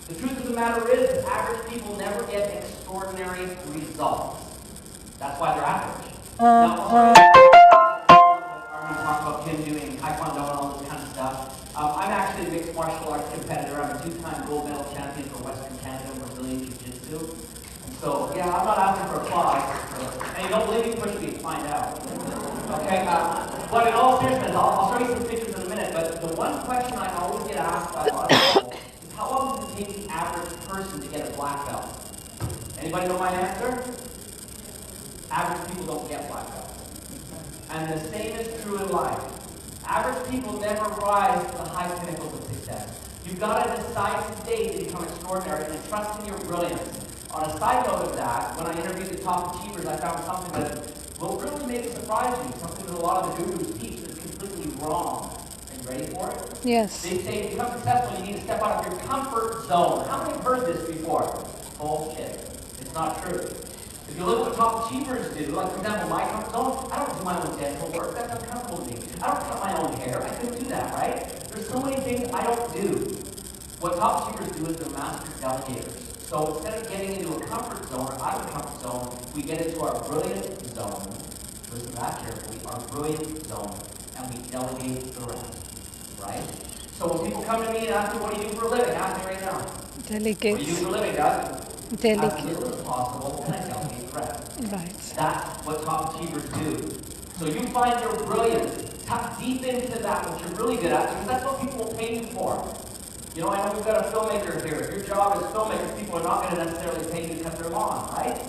[SPEAKER 6] The truth of the matter is that average people never get extraordinary results. That's why they're average. Now, Armin talked about him doing taekwondo and all this kind of stuff. I'm actually a mixed martial arts competitor. I'm a 2-time gold medal champion for Western Canada and Brazilian Jiu-Jitsu. And so, yeah, I'm not asking for applause. And you don't believe me, push me, find out. Okay, but in all seriousness, I'll show you some pictures in a minute, but the one question I always get asked by a lot of people is how long does it take the average person to get a black belt? Anybody know my answer? Average people don't get black belts. And the same is true in life. Average people never rise to the high pinnacles of success. You've got to decide today to become extraordinary and trust in your brilliance. On a side note of that, when I interviewed the top achievers, I found something that will really make it surprise you. Something that a lot of the gurus teach that's completely wrong. Are you ready for it?
[SPEAKER 3] Yes.
[SPEAKER 6] They say to become successful, you need to step out of your comfort zone. How many have heard this before? Bullshit. It's not true. If you look at what top achievers do, like for example, my comfort zone, I don't do my own dental work. That's uncomfortable to me. I don't cut my own hair. I couldn't do that, right? There's so many things I don't do. What top achievers do is they're master delegators. So instead of getting into a comfort zone or out of a comfort zone, we get into our brilliant zone. Listen to that carefully. Our brilliant zone, and we delegate the rest. Right? So when people come to me and ask me, what do you do for a living? Ask me right now.
[SPEAKER 3] Delegate.
[SPEAKER 6] What do you do for a living, Doug?
[SPEAKER 3] Delegate.
[SPEAKER 6] As little as possible, and I delegate the rest.
[SPEAKER 3] Right.
[SPEAKER 6] That's what top achievers do. So you find your brilliance, tap deep into that, what you're really good at, because that's what people will pay you for. You know, I know we've got a filmmaker here. If your job is filmmaker, people are not going to necessarily pay you to cut their lawn, right?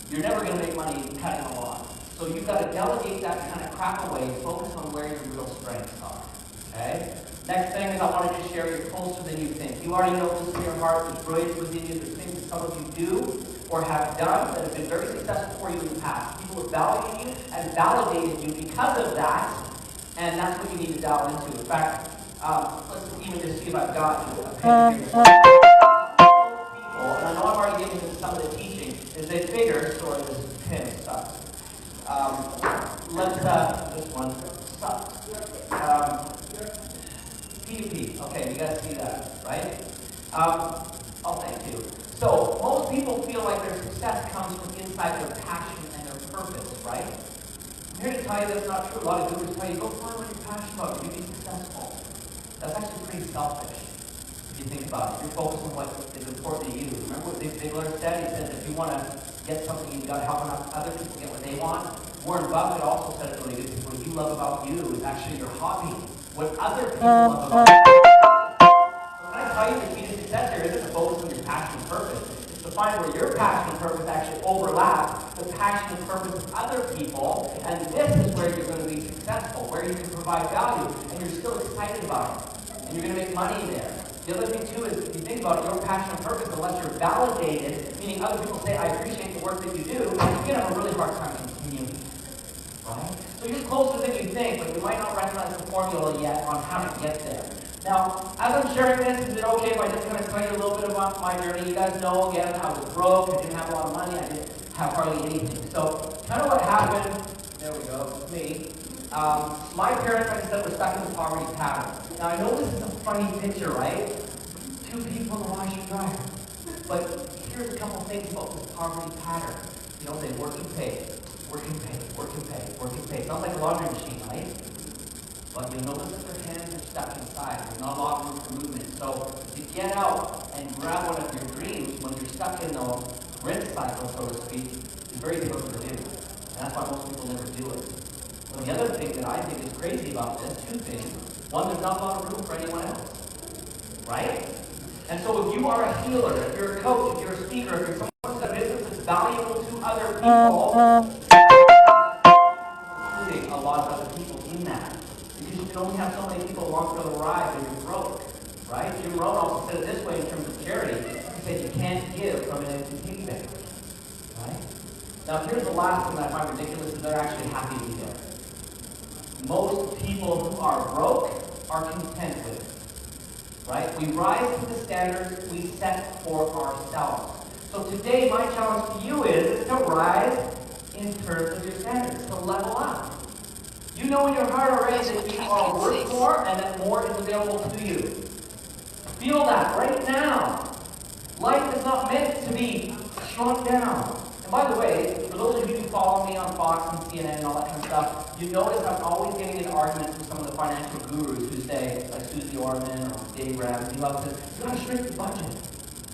[SPEAKER 6] You're never going to make money cutting a lawn. So you've got to delegate that kind of crap away and focus on where your real strengths are. Okay? Next thing is I wanted to share you're closer than you think. You already know this in your heart. There's brilliance within you. There's things that some of you do or have done that have been very successful for you in the past. People have valued you and validated you because of that, and that's what you need to dial into. In fact, let's even just see if I've got you a pen here. And I know I've already given you some of the teaching, is they figure, sorry, this pen sucks. This one sucks. PUP, okay, you guys see that, right? Oh, thank you. So, most people feel like their success comes from inside their passion and their purpose, right? I'm here to tell you that's not true. A lot of gurus tell you, go find what you're passionate about, you'll be successful. That's actually pretty selfish, if you think about it. You're focused on what is important to you. Remember what Zig Ziglar said? He said, if you want to get something, you've got to help other people get what they want. Warren Buffett also said it really good. What you love about you is actually your hobby. What other people love about you. When I tell you the key to success here isn't to focus on your passion and purpose. It's to find where your passion and purpose actually overlap the passion and purpose of other people. And this is where you're going to be successful, where you can provide value, and you're still excited about it. And you're going to make money there. The other thing too is, if you think about it, your passion and purpose, unless you're validated, meaning other people say, I appreciate the work that you do, you're going to have a really hard time continuing. Right? So you're closer than you think, but you might not recognize the formula yet on how to get there. Now, as I'm sharing this, is it okay if I just kind of tell you a little bit about my journey? You guys know, again, I was broke, I didn't have a lot of money, I didn't have hardly anything. So, kind of what happened, there we go, me. My parents, like I said, were stuck in the poverty pattern. Now, I know this is a funny picture, right? 2 people in a washer dryer. But here's a couple things about this poverty pattern. You know, they work and pay. Work and pay, work and pay, work and pay. Sounds like a laundry machine, right? But you notice that their hands are stuck inside. There's not a lot of room for movement. So to get out and grab one of your dreams when you're stuck in the rinse cycle, so to speak, is very difficult to do. And that's why most people never do it. Well, the other thing that I think is crazy about this, 2 things. One, there's not a lot of room for anyone else. Right? And so if you are a healer, if you're a coach, if you're a speaker, if you're someone who's got a business that's valuable to other people, including a lot of other people in that. Because you can only have so many people along for the ride when you're broke. Right? Jim Rohn also said it this way in terms of charity. He said you can't give from an empty piggy bank. Now here's the last thing that I find ridiculous is they're actually happy to be there. Most people who are broke are content with it. Right? We rise to the standards we set for ourselves. So today my challenge to you is to rise in terms of your standards, to level up. You know in your heart already that you are worth more and that more is available to you. Feel that right now. Life is not meant to be shrunk down. And by the way, for those of you who follow me on Fox and CNN and all that kind of stuff, you notice I'm always getting in arguments with some of the financial gurus who say, like Susie Orman or Dave Ramsey, who says, you gotta shrink the budget.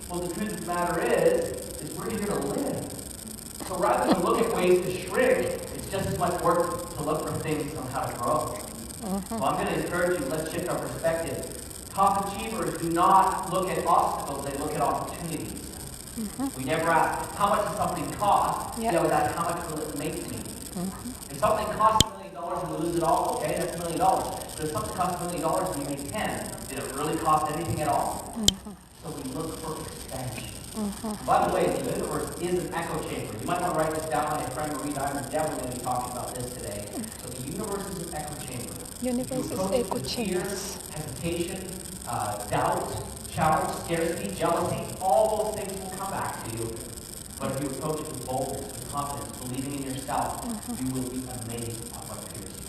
[SPEAKER 6] Well, the truth of the matter is we're here to live. So rather than look at ways to shrink, it's just as much work to look for things on how to grow. So I'm going to encourage you, let's shift our perspective. Top achievers do not look at obstacles, they look at opportunities. We never ask, how much does something cost? We always ask, how much will it make me? If something costs $1 million and we lose it all, okay, that's $1 million. But if something costs $1 million and we make 10, did it really cost anything at all? So we look for expansion. By the way, the universe is an echo chamber. You might want to write this down. My friend Marie Diamond is definitely going to be talking about this today. So the universe is an echo chamber.
[SPEAKER 3] Universe is echo chambers.
[SPEAKER 6] Hesitation, doubt, challenge, scarcity, jealousy, all those things will come back to you. But if you approach it with boldness, with confidence, believing in yourself, you will be amazed at what appears to you.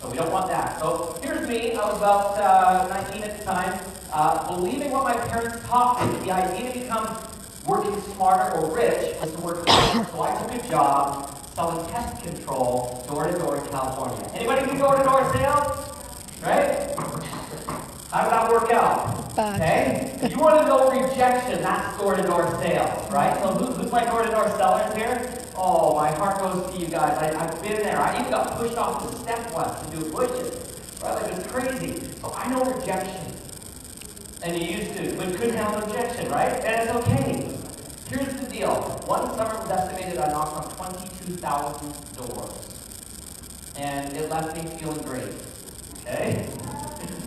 [SPEAKER 6] So we don't want that. So here's me. I was about 19 at the time. Believing what my parents taught me, the idea to become working smarter or rich was to work harder. So I took a job selling pest control door to door in California. Anybody do door to door sales? Right? How did that work out? Okay? If you want to know rejection, that's door to door sales, right? So who's my door to door sellers here? Oh, my heart goes to you guys. I've been there. I even got pushed off the step once to do bushes. Right? Like it's crazy. So I know rejection. And you used to, but couldn't handle rejection, right? And it's okay. Here's the deal. One summer it was estimated I knocked on 22,000 doors. And it left me feeling great. Okay?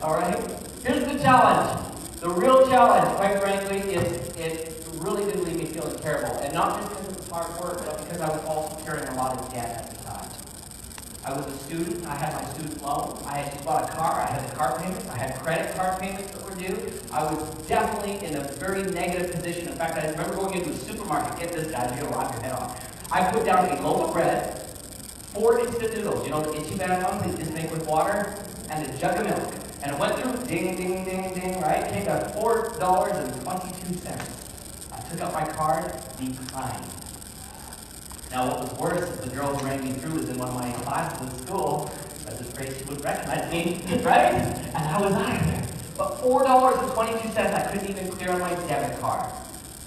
[SPEAKER 6] All right? Here's the challenge. The real challenge, quite frankly, is it really did leave me feeling terrible. And not just because it was hard work, but because I was also carrying a lot of debt at the time. I was a student. I had my student loan. I had just bought a car. I had the car payments. I had credit card payments that were due. I was definitely in a very negative position. In fact, I remember going into a supermarket. Get this, guys, you're going to laugh your head off. I put down a loaf of bread, 4 instant noodles, you know, the itchy bad ones that you just make with water, and a jug of milk. And it went through, ding, ding, ding, ding, right? Came to $4.22. I took out my card, declined. Now, what was worse is the girl who ran me through was in one of my classes at school. I was afraid she would recognize me, right? And I was out of there. But $4.22, I couldn't even clear on my debit card.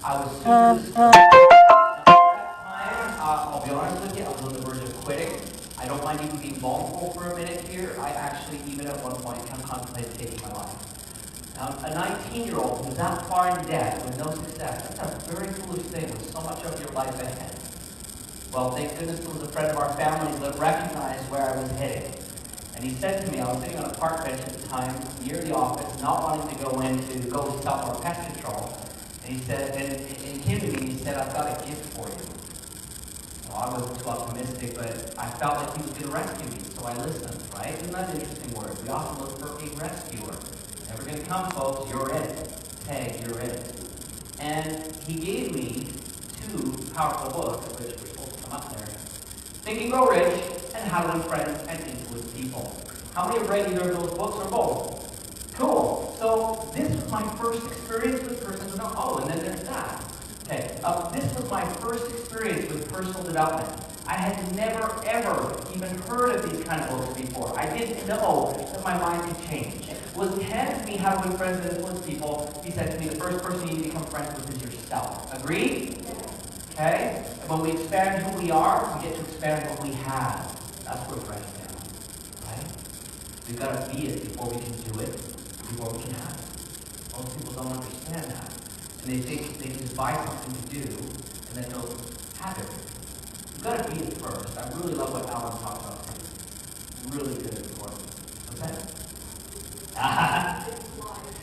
[SPEAKER 6] I was super distressed. At that time, I'll be honest with you, I was on the verge of quitting. I don't mind even being vulnerable for a minute here. I actually, even at one point, contemplated taking my life. Now, a 19-year-old who's that far in debt with no success, that's a very foolish thing with so much of your life ahead. Well, thank goodness there was a friend of our family that recognized where I was heading. And he said to me, I was sitting on a park bench at the time, near the office, not wanting to go in to go sell more pest control. And he said, and he came to me and he said, I've got a gift for you. Well, I wasn't too optimistic, but I felt like he was going to rescue me, so I listened, right? Isn't that an interesting word? We often look for a rescuer. Never going to come, folks, you're it. Hey, you're it. And he gave me 2 powerful books, which were supposed to come up there. Think and Grow Rich, and How to Win Friends and Influence People. How many have read either of those books or both? Cool. So this was my first experience with personal development. Oh, and then there's that. Okay. This was my first experience with personal development. I had never, ever even heard of these kind of books before. I didn't know that my mind could change. Was handed me How to Win Friends and Influence People. He said to me, the first person you need to become friends with is yourself. Agreed? Okay? And when we expand who we are, we get to expand what we have. That's where we're writing down. Right? We've got to be it before we can do it, before we can have it. Most people don't understand that. And they think they can just buy something to do, and then they'll have it. You've got to be it first. I really love what Alan talked about too. Really good at work. What's that?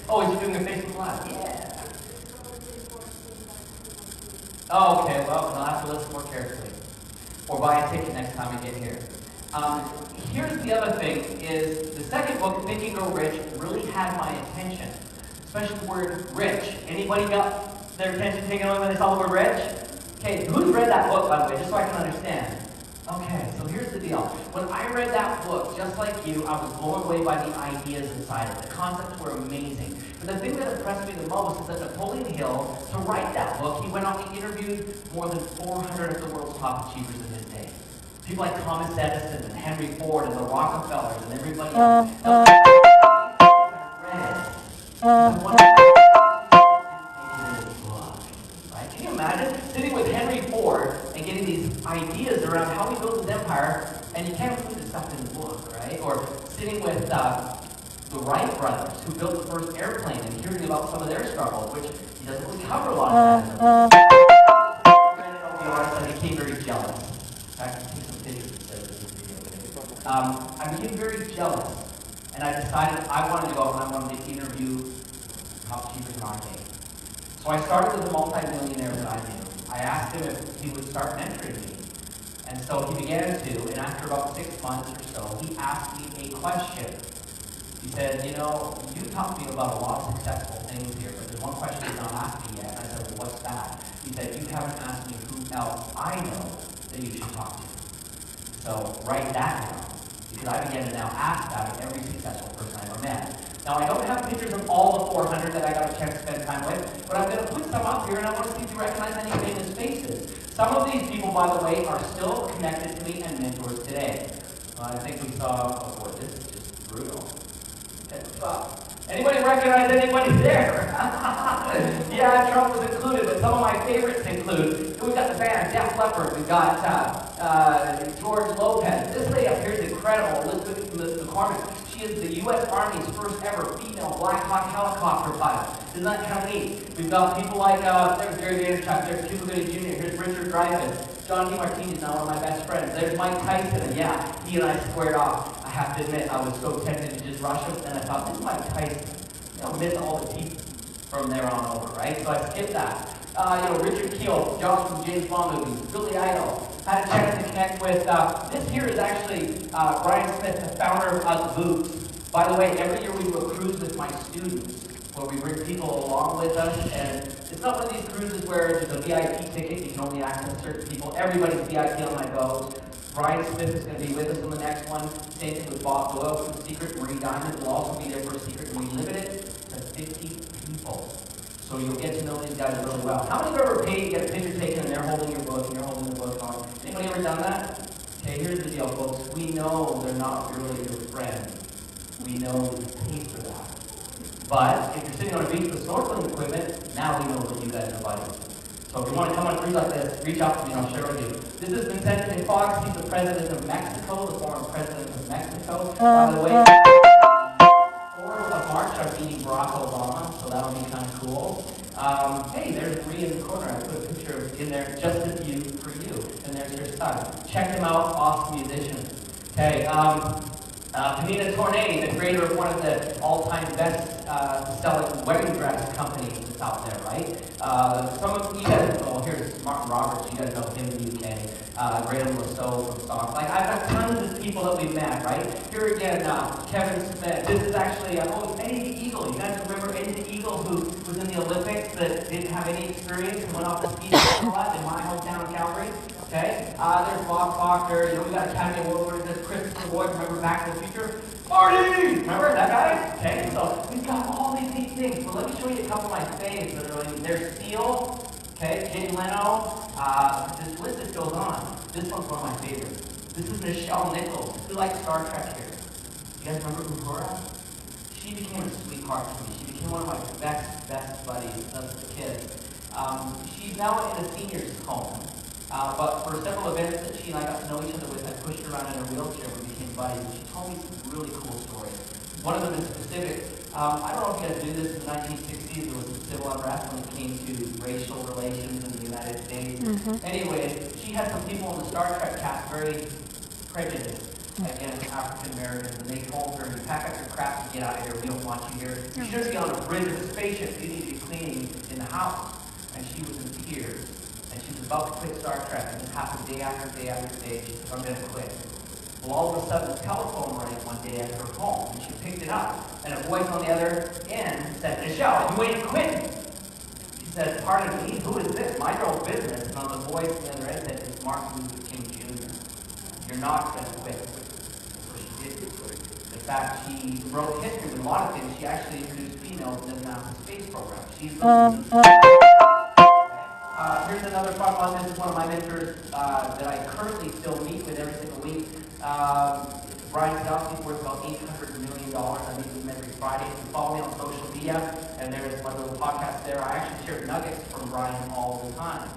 [SPEAKER 6] Oh, he's doing a Facebook Live. Yeah. Oh, okay. Well, I'll have to listen more carefully. buy a ticket next time I get here. Here's the other thing, is the second book, Think and Grow Rich, really had my attention. Especially the word rich. Anybody got their attention taken away when they saw the word rich? Okay, who's read that book, by the way, just so I can understand? Okay, so here's the deal. When I read that book, just like you, I was blown away by the ideas inside it. The concepts were amazing. But the thing that impressed me the most is that Napoleon Hill, to write that book, he went out and interviewed more than 400 of the world's top achievers in his day. People like Thomas Edison and Henry Ford and the Rockefellers and everybody else. Can you imagine sitting with Henry Ford and getting these ideas around how he built his empire, and you can't include the stuff in the book, right? Or sitting with the Wright brothers, who built the first airplane, and hearing about some of their struggles, which he doesn't really cover a lot of that. I'll be honest, I became very jealous. In fact, I can take some pictures instead of this video. I became very jealous, and I decided I wanted to go out and I wanted to interview top achievers in our day. So I started with a multi-millionaire that I knew. I asked him if he would start mentoring me. And so he began to, and after about 6 months or so, he asked me a question. He said, you know, you talked to me about a lot of successful things here, but there's one question you've not asked me yet. And I said, well, what's that? He said, you haven't asked me who else I know that you should talk to. So write that down, because I began to now ask that of every successful person I ever met. Now, I don't have pictures of all the 400 that I got a chance to spend time with, but I'm going to put some up here, and I want to see if you recognize any famous faces. Some of these people, by the way, are still connected to me and mentors today. I think we saw, oh boy, this is just brutal. Anybody recognize anybody there? Yeah, Trump was included, but some of my favorites include, we've got the band, Def Leppard, we've got George Lopez. This lady up here is incredible, Elizabeth McCormick. She is the U.S. Army's first ever female Black Hawk helicopter pilot. Isn't that kind of neat? We've got people like, there's Gary Vaynerchuk, there's Cuba Gooding Jr., here's Richard Dreyfuss, John D. Martini is now one of my best friends. There's Mike Tyson, and yeah, he and I squared off. I have to admit, I was so tempted to just rush him, and I thought, this is Mike Tyson. You know, miss all the teeth from there on over, right? So I skipped that. Richard Kiel, Josh from James Bond movies, Billy Idol. Had a chance to connect with, this here is actually Brian Smith, the founder of Boots. By the way, every year we do a cruise with my students, where we bring people along with us, and it's not one of these cruises where there's a VIP ticket, you can only access certain people. Everybody's VIP on my boat. Brian Smith is going to be with us on the next one. Same thing with Bob Doyle from Secret. Marie Diamond will also be there for Secret, and we limit it to 50 people. So you'll get to know these guys really well. How many have ever paid to get a picture taken and they're holding your book and you're holding the book on? Anybody ever done that? Okay, here's the deal, folks. We know they're not really your friend. We know you pay for that. But if you're sitting on a beach with snorkeling equipment, now we know that you guys are buddies. So if you want to come on a cruise like this, reach out to me and I'll share with you. This is Vicente Fox. He's the president of Mexico, the former president of Mexico. By the way, 4th of March, I'm meeting Barack Obama, so that'll be kind of cool. Hey, there's Marie in the corner. I put a picture in there just for you. And there's her son. Check him out, awesome musician. Okay, Panina Tornay, the creator of one of the all-time best-selling wedding dress companies that's out there, right? Some of you guys know, here's Martin Roberts, you guys know him in the UK. Graham Lasso from Stock. Like, I've got tons of people that we've met, right? Here again, Kevin Smith. This is actually, Eddie the Eagle. You guys remember Eddie the Eagle, who was in the Olympics that didn't have any experience and went off the ski in my hometown of Calgary? Okay, there's Bob Proctor. We got Academy Award winner, there's Christopher Lloyd. Remember Back to the Future? Marty! Remember that guy? Okay, so we've got all these neat things. But let me show you a couple of my faves that are really neat. There's Seal, okay, Jay Leno. This list just goes on. This one's one of my favorites. This is Nichelle Nichols. Who likes Star Trek here? You guys remember Uhura? She became a sweetheart to me. She became one of my best buddies as a kid. She's now in a senior's home. But for several events that she and I got to know each other with, I pushed her around in a wheelchair. We became buddies. And she told me some really cool stories. One of them in specific, I don't know if you guys knew this, in the 1960s there was some civil unrest when it came to racial relations in the United States. Anyway, she had some people in the Star Trek cast very prejudiced against African Americans, and they told her, you pack up your crap and get out of here, we don't want you here. You should just get on a bridge of a spaceship, you need to be cleaning in the house. And she was in tears. And she was about to quit Star Trek, and this happened day after day after day. She said, I'm going to quit. Well, all of a sudden, the telephone rang one day at her home, and she picked it up, and a voice on the other end said, Michelle, you ain't quitting. She said, pardon me, who is this? Mind your own business. And on the voice on the other end said, it's Martin Luther King Jr. You're not going to quit. So she did quit. In fact, she broke history with a lot of things. She actually introduced females in the NASA space program. She's here's another fun one. This is one of my mentors that I currently still meet with every single week. Brian Stelz's worth about $800 million. I meet with him every Friday. You can follow me on social media, and there's my little podcast there. I actually share nuggets from Brian all the time.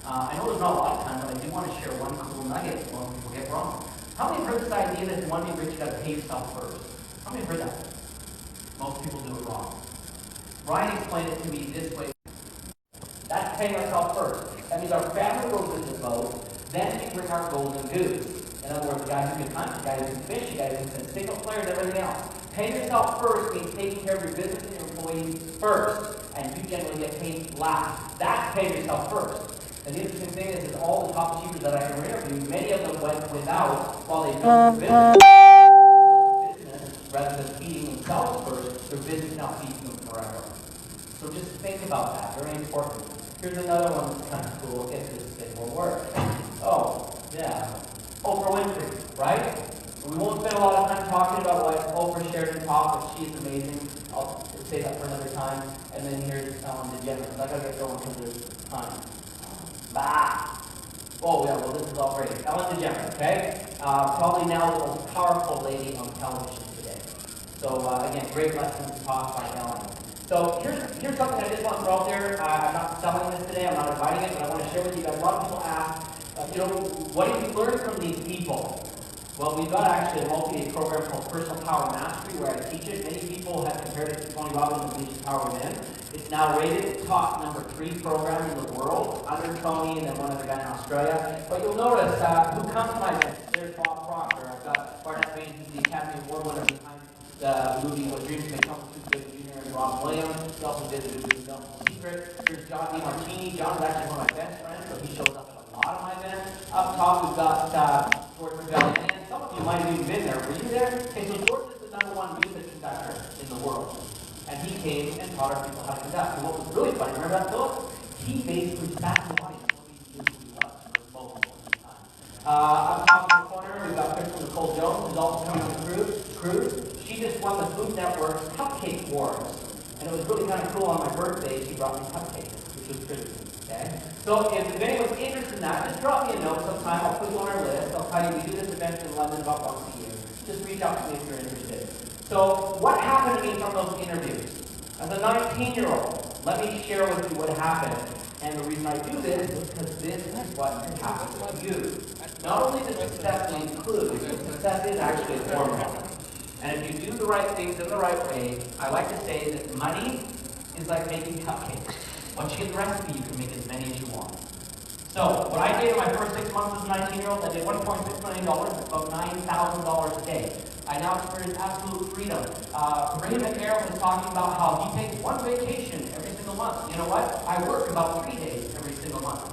[SPEAKER 6] I know there's not a lot of time, but I do want to share one cool nugget so most people get wrong. How many have heard this idea that if you want to be rich, you got to pay yourself first? How many have heard that? Most people do it wrong. Brian explained it to me this way. That's paying ourselves first. That means our family goes into the boat, then we bring our golden goose. In other words, the guy who can hunt, the guy who can fish, the guy who can single player, and everything else. Paying yourself first means taking care of your business and your employees first, and you generally get paid last. That's paying yourself first. And the interesting thing is all the top achievers that I ever interviewed, many of them went without while they built their business. Rather than feeding themselves first, their business now feeds them forever. So just think about that, very important. Here's another one that's kind of cool, if this will work. Oh, yeah. Oprah Winfrey, right? We won't spend a lot of time talking about what Oprah shared in talk, but she's amazing. I'll say that for another time. And then here's Ellen DeGeneres. I gotta get going because there's time. Oh yeah, well this is all great. Ellen DeGeneres, okay? Probably now the most powerful lady on television today. So again, great lessons taught by Ellen. So here's something I just want to throw out there. I'm not selling this today, I'm not inviting it, but I want to share with you guys. A lot of people ask, what did you learn from these people? Well, we've got actually a multi-day program called Personal Power Mastery where I teach it. Many people have compared it to Tony Robbins' Unleash the Power Within. It's now rated the top #3 program in the world, under Tony and then one other guy in Australia. But you'll notice who comes to my event. There's Bob Proctor. I've got Barnett Bain, who's the Academy Award winner behind the movie What Dreams May Come True Jr. and Rob Williams. He also did the movie No Secret. There's John DeMartini. John's actually one of my best friends, so he shows up at a lot of my events. Up top, we've got George McGovern. And some of you might have even been there. Were you there? Okay, so George is the #1 music conductor in the world. And he came and taught our people how to conduct. And what was really funny, remember that, Philip? He basically sat in the audience when we knew who he was for multiple times. Up top in the corner, we've got Crystal Nicole Jones, who's also coming on the cruise. She just won the Food Network's Cupcake Wars. And it was really kind of cool. On my birthday, she brought me cupcakes, which was pretty cool. Okay? So if anyone's interested in that, just drop me a note sometime. I'll put you on our list. I'll tell you, we do this event in London about once a year. Just reach out to me if you're interested. So what happened to me from those interviews? As a 19-year-old, let me share with you what happened. And the reason I do this is because this is what happens to you. Not only does success include, success is actually a formula. And if you do the right things in the right way, I like to say that money is like making cupcakes. Once you get the recipe, you can make as many as you want. So, what I did in my first 6 months as a 19-year-old, I did $1.6 million, about $9,000 a day. I now experience absolute freedom. Raymond Air was talking about how he takes one vacation every single month. You know what? I work about 3 days every single month.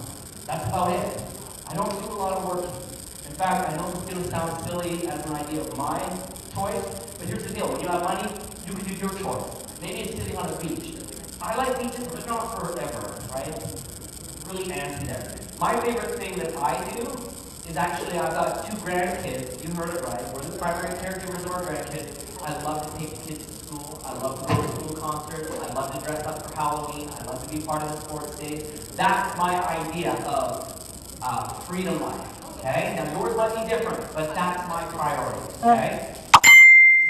[SPEAKER 6] That's about it. I don't do a lot of work. In fact, I know this is going to sound silly as an idea of my choice, but here's the deal. When you have money, you can do your choice. Maybe it's sitting on a beach. I like beaches, but not forever, right? Really antsy there. My favorite thing that I do is actually, I've got 2 grandkids. You heard it right. We're the primary caregivers of our grandkids. I love to take the kids to school. I love to go to school concerts. I love to dress up for Halloween. I love to be part of the sports days. That's my idea of freedom life. Okay? Now yours might be different, but that's my priority. Okay?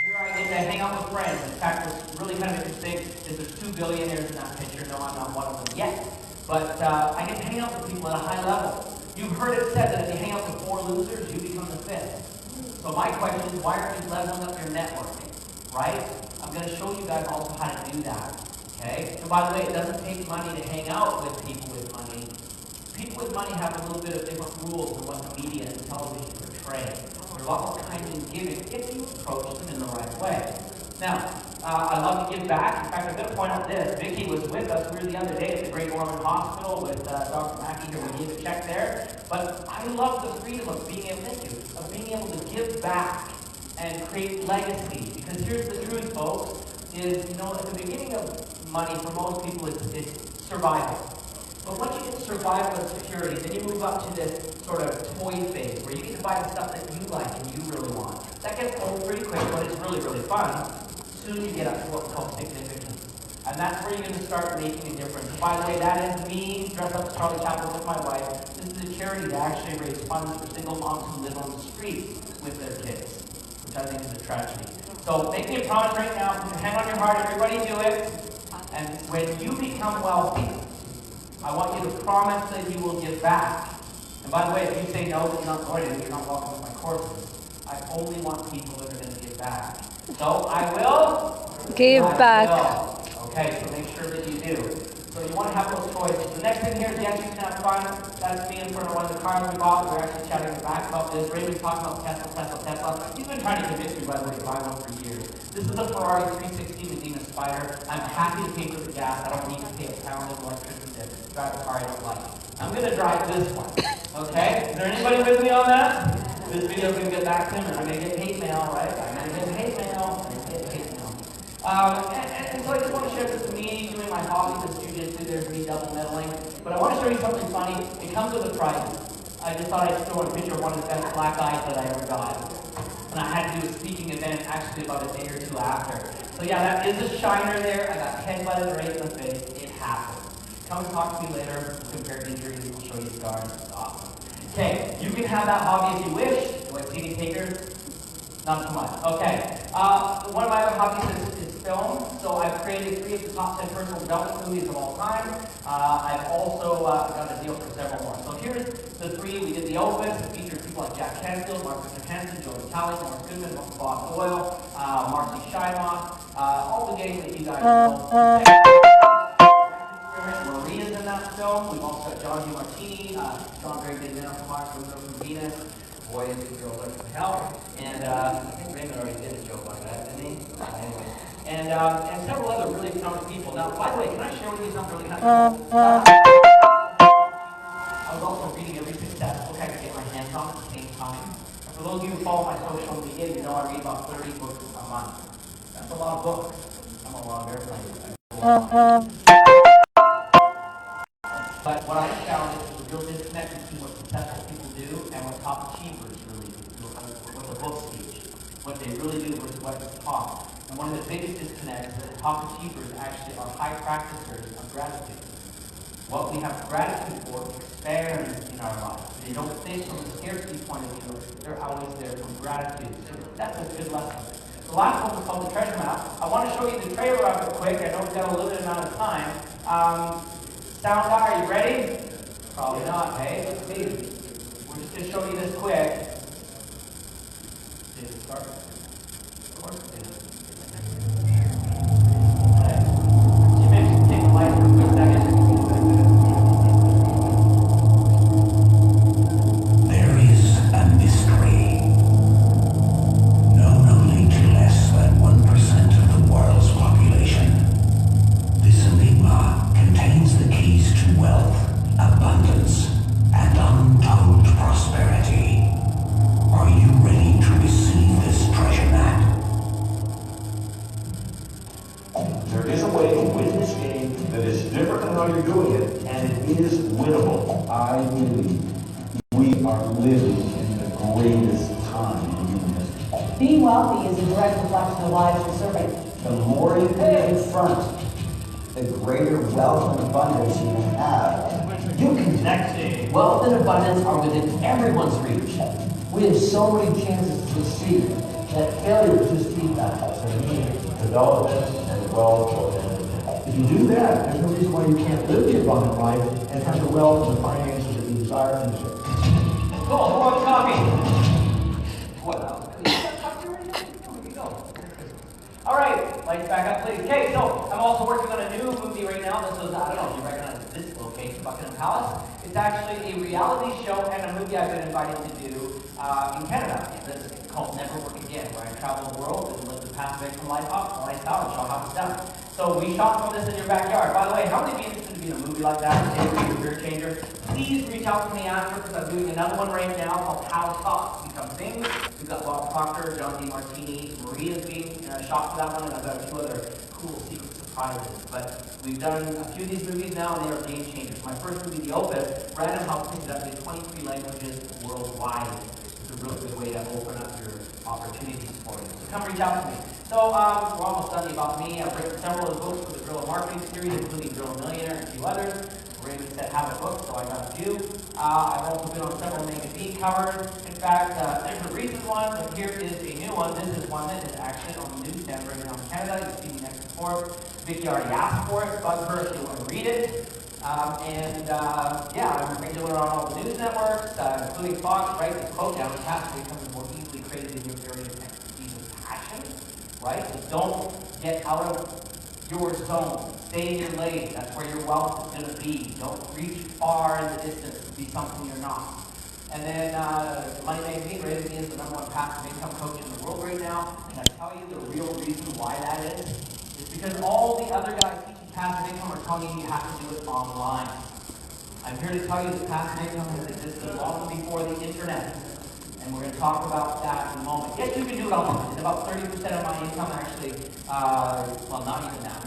[SPEAKER 6] Here I get to hang out with friends. In fact, what's really kind of interesting is there's 2 billionaires in that picture. No, I'm not one of them yet. But I get to hang out with people at a high level. You've heard it said that if you hang out with 4 losers, you become the 5th. So my question is, why aren't you leveling up your networking? Right? I'm going to show you guys also how to do that. Okay? And by the way, it doesn't take money to hang out with people with money. People with money have a little bit of different rules than what the media and television portray. They're a lot more kind and giving if you approach them in the right way. Now, I love to give back. In fact, I'm going to point out this. Vicki was with us. We were the other day at the Great Ormond Hospital with Dr. Mackey here. We gave a check want the freedom of being able, thank you, of being able to give back and create legacy. Because here's the truth, folks, is, you know, at the beginning of money, for most people, it's survival. But once you get survival and security, then you move up to this sort of toy phase, where you get to buy the stuff that you like and you really want. That gets old pretty quick, but it's really, really fun. Soon you get up to what's called significance. And that's where you're going to start making a difference. And by the way, that is me dressed up as Charlie Chaplin with my wife. This is a charity that actually raises funds for single moms who live on the streets with their kids, which I think is a tragedy. So make me a promise right now, put your hand on your heart, everybody do it. And when you become wealthy, I want you to promise that you will give back. And by the way, if you say no, that you're not going to, you're not welcome with my courses. I only want people that are going to give back. So I will
[SPEAKER 3] give back.
[SPEAKER 6] Okay, so make sure that you do. So you want to have those choices. The next thing here is yes, you can have fun. That's me in front of one of the cars we bought. We're actually chatting in the back about this. Raymond's talking about Tesla. He's been trying to convince me, by the way, to buy one for years. This is a Ferrari 360 Medina Spider. I'm happy to pay for the gas. I don't need to pay a pound of electricity to drive a car I don't like. I'm going to drive this one. Okay? Is there anybody with me on that? This video is going to get back to him, and I'm going to get hate mail, right? I'm going to get hate mail. And so I just want to share this with me doing my hobby, this jiu-jitsu. There's me double medaling. But I want to show you something funny. It comes with a price. I just thought I'd throw a picture of one of the best black eyes that I ever got. And I had to do a speaking event actually about a day or two after. So yeah, that is a shiner there. I got headbutted right in the face. It happened. Come talk to me later. Compare injuries. I'll show you scars. It's awesome. Okay, you can have that hobby if you wish. Do I see any takers? Not so much. Okay. One of my other hobbies is film. So I've created 3 of the top 10 personal development movies of all time. I've also got a deal for several more. So here's the 3. We did The Opus. It featured people like Jack Canfield, Mark Hansen, Joe Vitale, Morris Goodman, Bob Doyle, Marcy Shymock, all the games that you guys know. Maria's in that film. We've also got John DiMartini, John Gray did Dinner from Mars, from Venus. Boy, is these girls like some help. And I think Raymond already did a joke like that, didn't he? Anyway. And several other really talented people. Now, by the way, can I share with you something really kind of cool? I was also reading every success book I could get my hands on at the same time. And for those of you who follow my social media, you know I read about 30 books a month. That's a lot of books. I'm a lot of airplanes. But what I found is there's a real disconnect between what successful people do and what top achievers really do. What the books teach. What they really do versus what is taught. And one of the biggest disconnects is that top achievers actually are high practicers of gratitude. What we have gratitude for expands in our lives. They don't think from a scarcity point of view, they're always there from gratitude. So that's a good lesson. The last one is called the treasure map. I want to show you the trailer of it quick. I know we've got a limited amount of time. Sound guy, are you ready? Probably not, hey? Let's see. We're just going to show you this quick. Did it start? Of course it did. Okay. So maybe take the light for a quick second.
[SPEAKER 10] There is a mystery known only to less than 1% of the world's population. This enigma contains the keys to wealth, abundance, and untold prosperity. Are you ready to receive this treasure map?
[SPEAKER 11] There is a way to win this game that is different than how you're doing it, and it is winnable. I believe we are living in the greatest time in human history.
[SPEAKER 12] Being wealthy is a direct reflection of the lives you're serving.
[SPEAKER 13] The more you can confront, the greater wealth and abundance you can have.
[SPEAKER 12] You can. Wealth and abundance are within everyone's reach.
[SPEAKER 13] We have so many chances to succeed that failure is just feedback.
[SPEAKER 11] So you need development and wealth. If you do that, there's no reason why you can't live the abundant life and have the wealth and the finances that you desire and deserve.
[SPEAKER 6] Cool, who wants coffee? What? All right, lights back up, please. Okay, so I'm also working on a new movie right now. This was, I don't know if you recognize this location, Buckingham Palace. It's actually a reality show and a movie I've been invited to do in Canada. That's called Never Work Again, where I travel the world and live the pathway from life up, lifestyle, and show how it's done. So we shot some of this in your backyard. By the way, how many of you interested in be in a movie like that, Save Me, Career Changer, please reach out to me after, because I'm doing another one right now called How Thoughts Become Things. We've got Bob Proctor, John DeMartini, Maria's being shot for that one, and I've got a few other cool secret surprises. But we've done a few of these movies now, and they are game changers. My first movie, The Opus, Random House picked it up in 23 languages worldwide. It's a really good way to open up your opportunities for you. So come reach out to me. So we're almost done the About Me. I've written several of the books for the Guerrilla Marketing Series, including Guerrilla Millionaire and a few others. Raymond said have a book, so I got a few. I've also been on several magazine covers. In fact, there's a recent one, but here is a new one. This is one that is actually on the newsstand right now in Canada. You see me next to Forbes. Vicky already asked for it. Bug her if you want to read it. Yeah, I'm regular on all the news networks, including Fox. Write this quote down. Passive income is more easily created in your area of expertise and passion. Right? So don't get out of your zone. Stay in your lane. That's where your wealth is going to be. Don't reach far in the distance to be something you're not. And then Money Magazine rated me as the #1 passive income coach in the world right now. And I tell you the real reason why that is because all the other guys teaching passive income are telling you have to do it online. I'm here to tell you that passive income has existed long before the internet. And we're going to talk about that in a moment. Yes, you can do it online. It's about 30% of my income actually, well, not even that,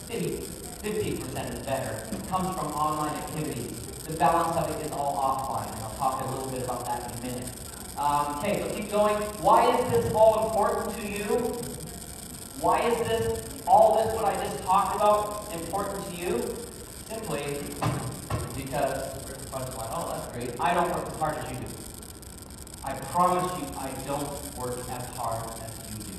[SPEAKER 6] maybe 50% is better, comes from online activities. The balance of it is all offline, and I'll talk a little bit about that in a minute. Okay, so keep going. Why is this all important to you? Why is all this what I just talked about important to you? Simply because, oh, that's great. I don't work as hard as you do. I promise you, I don't work as hard as you do.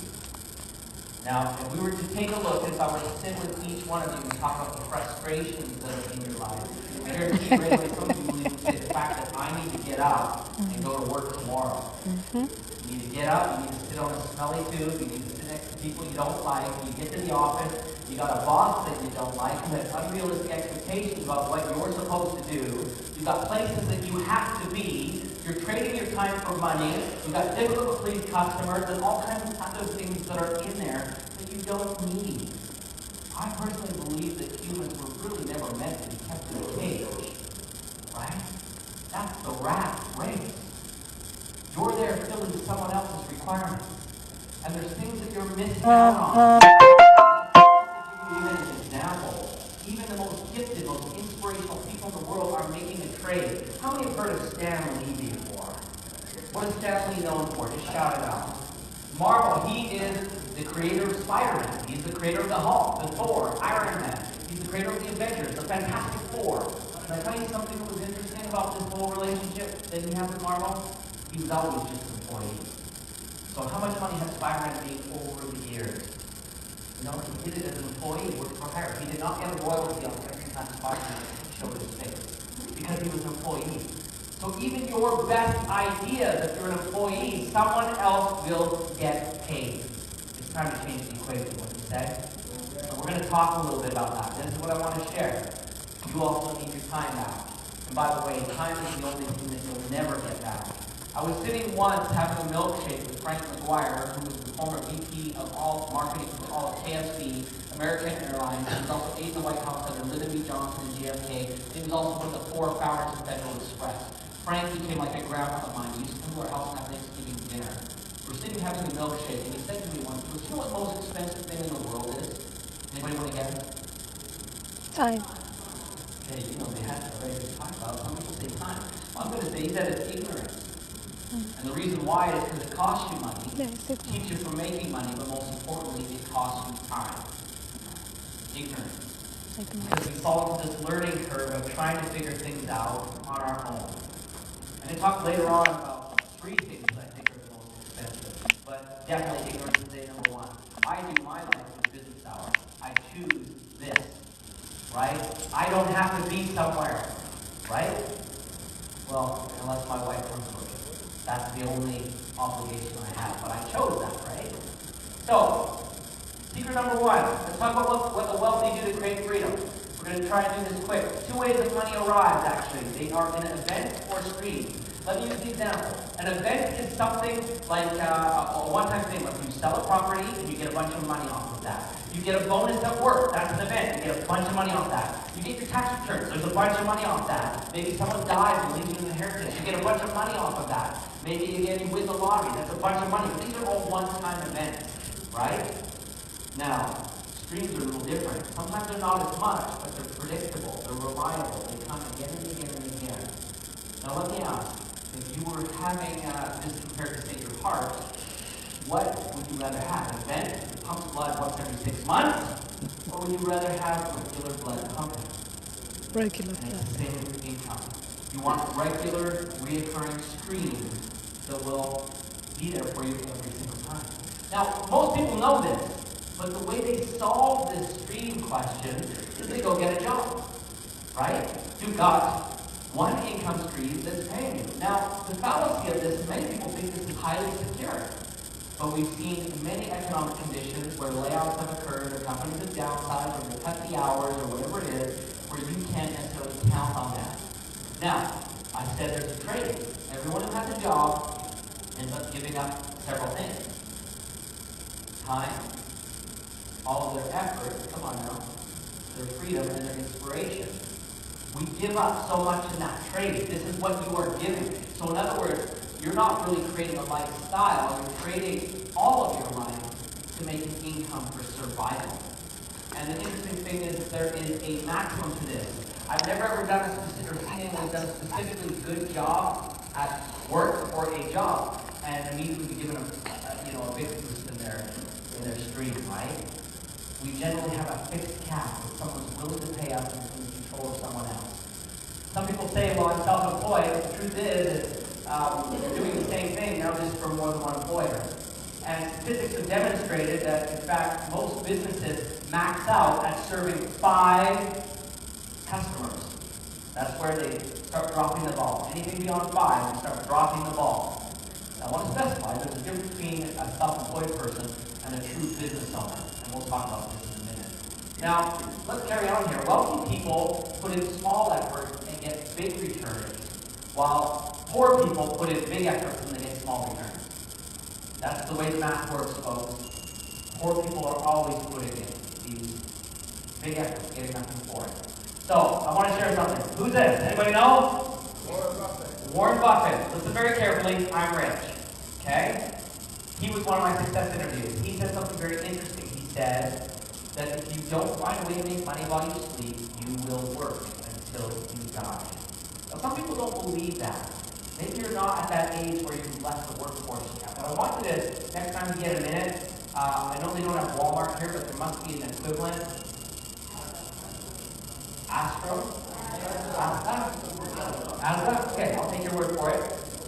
[SPEAKER 6] Now, if we were to take a look, if I were to sit with each one of you and talk about the frustrations that are in your life, I guarantee you right away some of you will even say the fact that I need to get up and go to work tomorrow. You need to get up, you need to sit on a smelly tube, you need to sit next to people you don't like, you get to the office, you got a boss that you don't like, you have unrealistic expectations about what you're supposed to do, you've got places that you have to be, you're trading your time for money, you've got difficult to please customers, and all kinds of other things that are in there that you don't need. I personally believe that humans were really never meant to be kept in a cage, right? That's the rat race. You're there filling someone else's requirements, and there's things that you're missing out on. Even an example, even the most gifted, most inspirational people in the world are making a trade. How many have heard of Stan Lee before? What is Stan Lee known for? Just shout it out. Marvel, he is the creator of Spider-Man. He's the creator of the Hulk, the Thor, Iron Man. He's the creator of the Avengers, the Fantastic Four. Can I tell you something that was interesting about this whole relationship that he has with Marvel? He was always just an employee. So how much money has Spider-Man made over the years? You know, he did it as an employee, worked for hire. He did not get a royalty on every time Spider-Man showed his face because he was an employee. So even your best ideas, if you're an employee, someone else will get paid. It's time to change the equation, what you say? So we're going to talk a little bit about that. This is what I want to share. You also need your time back. And by the way, time is the only thing that you'll never get back. I was sitting once having a milkshake with Frank McGuire, who was the former VP of all marketing for all of KFC, American Airlines. He was also aide to the White House under Lyndon B. Johnson and JFK. He was also one of the 4 founders of Federal Express. Frank became like a grandpa of mine. He used to come to our house and have Thanksgiving dinner. We're sitting having a milkshake, and he said to me once, "You know what the most expensive thing in the world is?" Anybody want to guess?
[SPEAKER 3] Time.
[SPEAKER 6] Okay, you know, they had to already talk about. Some people say time. Well, I'm going to say he said it's ignorance. And the reason why is because it costs you money, keeps you from making money, but most importantly, it costs you time. Ignorance. Because we fall into this learning curve of trying to figure things out on our own. And I talk later on about 3 things that I think are the most expensive, but definitely ignorance is day number 1. I do my life with business hours. I choose this, right? I don't have to be somewhere, right? Well, unless my wife runs for me. That's the only obligation I have, but I chose that, right? So, secret number 1. Let's talk about what the wealthy do to create freedom. We're going to try and do this quick. 2 ways that money arrives, actually. They are in an event or stream. Let me use the example. An event is something like a one-time thing. Like you sell a property and you get a bunch of money off of that. You get a bonus at work. That's an event. You get a bunch of money off that. You get your tax returns. There's a bunch of money off that. Maybe someone dies and leaves you an inheritance. You get a bunch of money off of that. Maybe you win the lottery. That's a bunch of money. But these are all one-time events, right? Now, streams are a little different. Sometimes they're not as much, but they're predictable. They're reliable. They come again and again and again. Now let me ask, if you were having this compared to, say, your heart, what would you rather have? An event that pumps blood once every 6 months? Or would you rather have regular blood pumping?
[SPEAKER 3] Regular
[SPEAKER 6] And
[SPEAKER 3] blood.
[SPEAKER 6] it's the same with income. You want regular, reoccurring streams that will be there for you every single time. Now, most people know this, but the way they solve this stream question is they go get a job, right? You've got one income stream that's paying you. Now, the fallacy of this, many people think this is highly secure. But we've seen many economic conditions where layoffs have occurred, or companies have downsized, or they cut the hours, or whatever it is, where you can't necessarily count on that. Now, I said there's a trade. Everyone who has a job ends up giving up several things. Time, all of their effort, come on now, their freedom and their inspiration. We give up so much in that trade. This is what you are giving. So in other words, you're not really creating a lifestyle, you're creating all of your life to make an income for survival. And the interesting thing is there is a maximum to this. I've never ever done a specifically good job at work or a job and immediately be given a big boost in their stream, right? We generally have a fixed cap that someone's willing to pay us and in control of someone else. Some people say, well, I'm self-employed, but the truth is you're doing the same thing, now just for more than one employer. And statistics have demonstrated that, in fact, most businesses max out at serving 5 customers. That's where they start dropping the ball. Anything beyond 5, they start dropping the ball. Now, I want to specify there's a difference between a self-employed person and a true business owner. And we'll talk about this in a minute. Now, let's carry on here. Wealthy people put in small effort and get big returns, while poor people put in big efforts and they get small returns. That's the way the math works, folks. Poor people are always putting in these big efforts, getting nothing for it. So, I want to share something. Who's this? Anybody know? Warren Buffett. Warren Buffett. Listen very carefully. I'm rich. Okay? He was one of my success interviews. He said something very interesting. He said that if you don't find a way to make money while you sleep, you will work until you die. Now, some people don't believe that. Maybe you're not at that age where you've left the workforce yet. But I want you to, next time you get a minute, I know they don't have Walmart here, but there must be an equivalent. Astro? Asda? Okay, I'll take your word for it.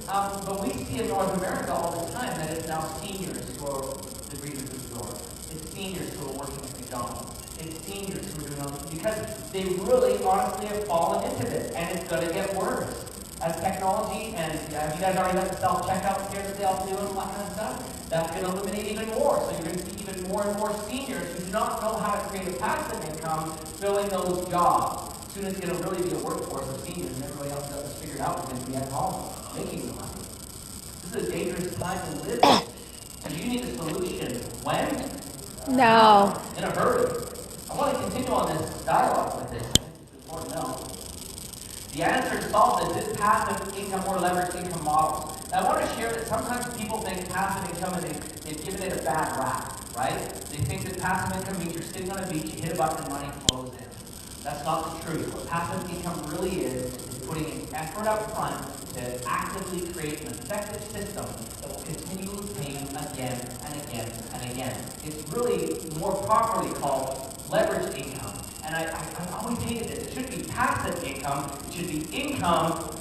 [SPEAKER 6] But we see in North America all the time that it's now seniors who are the readers of the door. It's seniors who are working at McDonald's. It's seniors who are doing all this because they really honestly have fallen into this, and it's going to get worse. As technology, and have you guys already got the self-checkout here that they all do and all that kind of stuff? That's going to eliminate even more. So you're going to see even more and more seniors who do not know how to create a passive income filling those jobs. Soon it's going to really be a workforce of seniors, and everybody else does figure it out is going to be at home making the money. This is a dangerous time to live. And you need a solution. When?
[SPEAKER 3] No.
[SPEAKER 6] In a hurry. I want to continue on this dialogue with this. I think it's important to know. The answer to solve this is passive income or leveraged income models. Now, I want to share that sometimes people think passive income and they've given it a bad rap, right? They think that passive income means you're sitting on a beach, you hit a button, and money flows in. That's not the truth. What passive income really is putting in effort up front to actively create an effective system that will continually pay you again and again and again. It's really more properly called leveraged income. And I always hated this. It shouldn't be passive income. It should be income.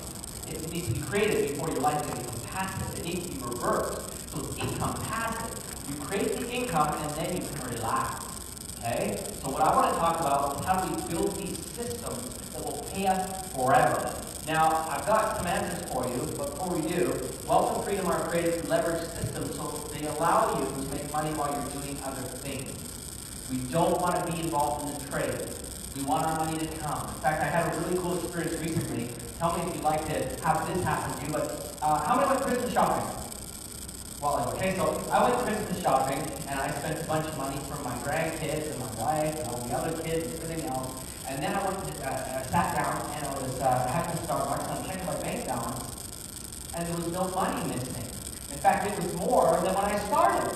[SPEAKER 6] It needs to be created before your life can become passive. It needs to be reversed. So it's income passive. You create the income and then you can relax. Okay? So what I want to talk about is how do we build these systems that will pay us forever. Now, I've got some answers for you, but before we do, wealth and freedom are created through leveraged systems, so they allow you to make money while you're doing other things. We don't want to be involved in the trade. We want our money to come. In fact, I had a really cool experience recently. Tell me if you'd like to have this happen to you, but how many went Christmas shopping? Well, okay, so I went Christmas shopping, and I spent a bunch of money for my grandkids and my wife and all the other kids and everything else. And then I went to, sat down, and I was having Starbucks, and I'm checking my bank balance, and there was no money missing. In fact, it was more than when I started.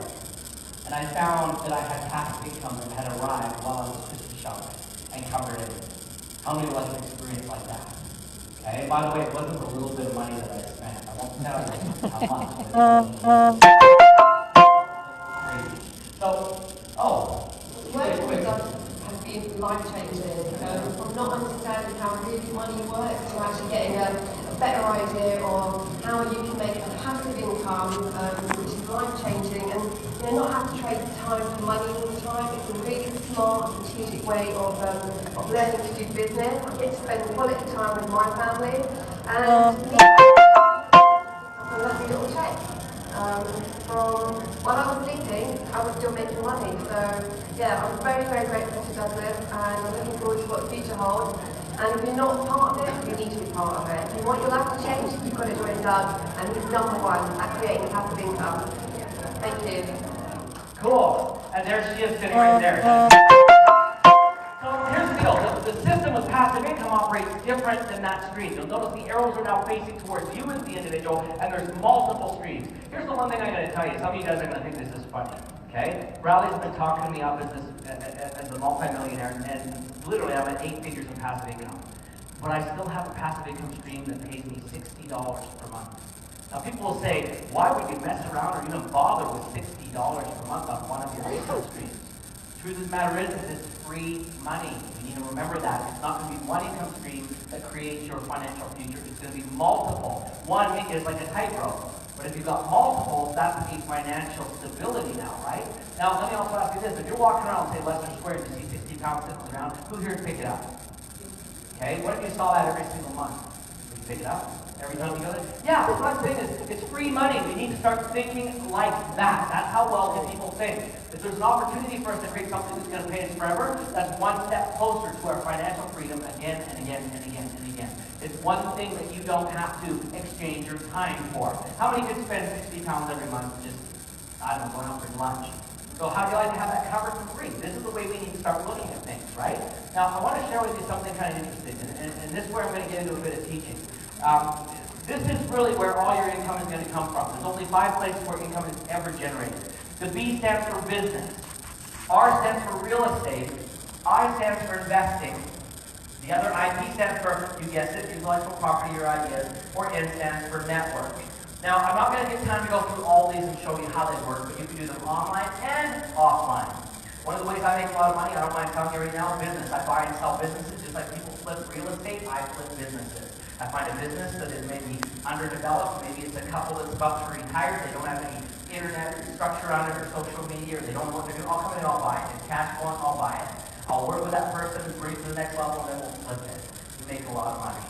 [SPEAKER 6] And I found that I had passive income that had arrived while I was Christmas shopping and covered it. How many would like an experience like that? Okay, and by the way, it wasn't a little bit of money that I spent. I won't tell you how much. Crazy. So,
[SPEAKER 14] working with us has been life-changing. From not understanding how really money works to actually getting a better idea of how you can make a passive income, which is life-changing, and not have to trade time for money all the time. It's a really smart, strategic way of learning to do business. I get to spend quality time with my family, and a lovely little check. From while I was sleeping, I was still making money. So yeah, I'm very, very grateful to Douglas, and I'm looking forward to what the future holds. And if you're not part of it, you need to be part of it. If you want your life to change, you've got to join Doug, and he's #1 at creating passive income. Thank you.
[SPEAKER 6] Cool. And there she is sitting right there. So here's the deal. The system with passive income operates different than that screen. You'll notice the arrows are now facing towards you as the individual, and there's multiple screens. Here's the one thing I gotta tell you. Some of you guys are gonna think this is funny. Okay? Bradley's been talking me up as a multimillionaire, and literally I'm at 8 figures in passive income. But I still have a passive income stream that pays me $60 per month. Now people will say, why would you mess around or even bother with $60 per month on one of your income streams? The truth of the matter is it's free money. You need to remember that. It's not going to be one income stream that creates your financial future. It's going to be multiple. One is like a tightrope. But if you've got multiples, that's the financial stability now, right? Now, let me also ask you this. If you're walking around, say, Leicester Square, and you see 60 pounds sitting on the ground, who here would pick it up? Okay, what if you saw that every single month? Would you pick it up? Every time you go there? Yeah, what I'm saying is, it's free money. We need to start thinking like that. That's how wealthy people think. If there's an opportunity for us to create something that's going to pay us forever, that's one step closer to our financial freedom again and again and again and again. It's one thing that you don't have to exchange your time for. How many could spend 60 pounds every month just, I don't know, going out for lunch? So how do you like to have that covered for free? This is the way we need to start looking at things, right? Now, I want to share with you something kind of interesting, and this is where I'm going to get into a bit of teaching. This is really where all your income is going to come from. There's only 5 places where income is ever generated. The B stands for business. R stands for real estate. I stands for investing. The other IP stands for, you guessed it, intellectual property or ideas. Or N stands for network. Now, I'm not going to get time to go through all these and show you how they work, but you can do them online and offline. One of the ways I make a lot of money, I don't mind telling you right now, business. I buy and sell businesses just like people flip real estate, I flip businesses. I find a business that is maybe underdeveloped, maybe it's a couple that's about to retire, they don't have any internet structure on it or social media, or they don't know what they're doing. I'll come in and I'll buy it. If cash flowing, I'll buy it. I'll work with that person, bring it to the next level, and then we'll flip it. We make a lot of money.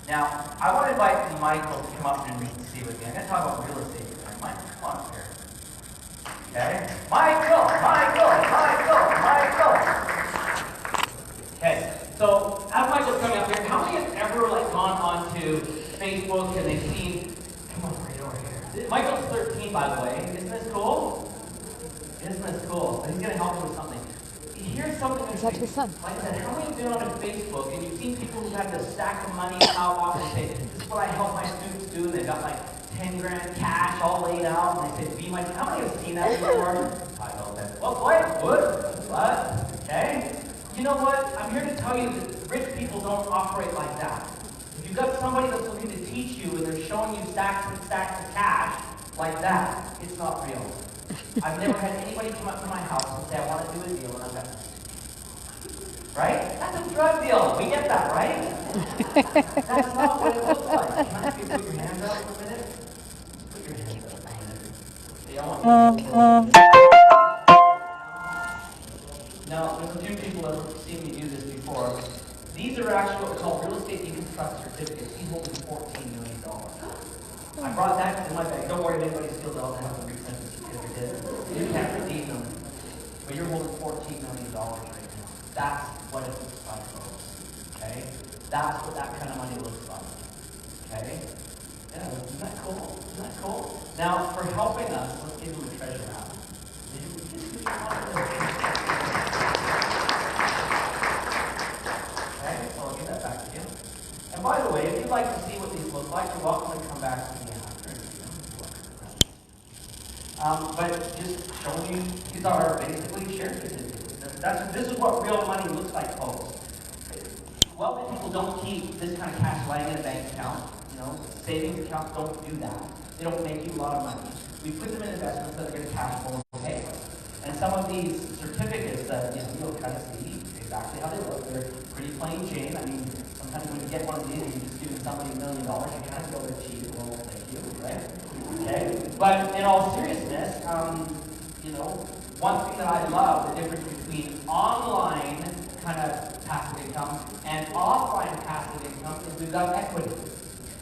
[SPEAKER 6] Now, I want to invite Michael to come up and see with me. I'm going to talk about real estate tonight. Michael, come on up here. Okay? Michael! Okay, so as Michael's coming up here, how many have ever gone onto Facebook and they've seen, come on, right over here. Michael's 13, by the way. Isn't this cool? Isn't this cool? He's going to help you with something. Here's something
[SPEAKER 3] Is that your son?
[SPEAKER 6] Like I said, how many have been on Facebook and you've seen people who have this stack of money piled up and say, this is what I help my students do, and they've got like 10 grand cash all laid out, and they say, be my, how many have seen that before? I know that. Well, boy, good. What? Okay? You know what? I'm here to tell you that rich people don't operate like that. If you've got somebody that's looking to teach you and they're showing you stacks and stacks of cash like that, it's not real. I've never had anybody come up to my house and say, I want to do a deal, and I've got this. Right? That's a drug deal. We get that, right? That's not what it looks like. Can I ask you to put your hands out for a minute? Put your hands out for a minute. Hey, I want you to Now, there's a few people that have seen me do this before. These are actually what we call real estate income trust certificates. He's holding $14 million. I brought that in my bag. Don't worry if anybody steals it. I'll have them resend the certificate. You can't redeem them. But you're holding $14 million right now. That's what it looks like, folks. Okay? That's what that kind of money looks like. Okay? Yeah, isn't that cool? Isn't that cool? Now, for helping us, let's give him a treasure map. Okay, so I'll give that back to you. And by the way, if you'd like to see what these look like, you're welcome to come back to me after. But just showing you, these are basically share certificates. This is what real money looks like, folks. Wealthy people don't keep this kind of cash lying in a bank account. You know, savings accounts don't do that. They don't make you a lot of money. We put them in investments that are going to cash flow and pay. And some of these certificates that you'll kind of see exactly how they look. They're pretty plain Jane. I mean, sometimes when you get one of these and you're just giving somebody $1 million, you kind of feel a bit cheap. Well, thank you, right? Okay. But in all seriousness, one thing that I love, the difference between online kind of passive income and offline passive income is we've got equity,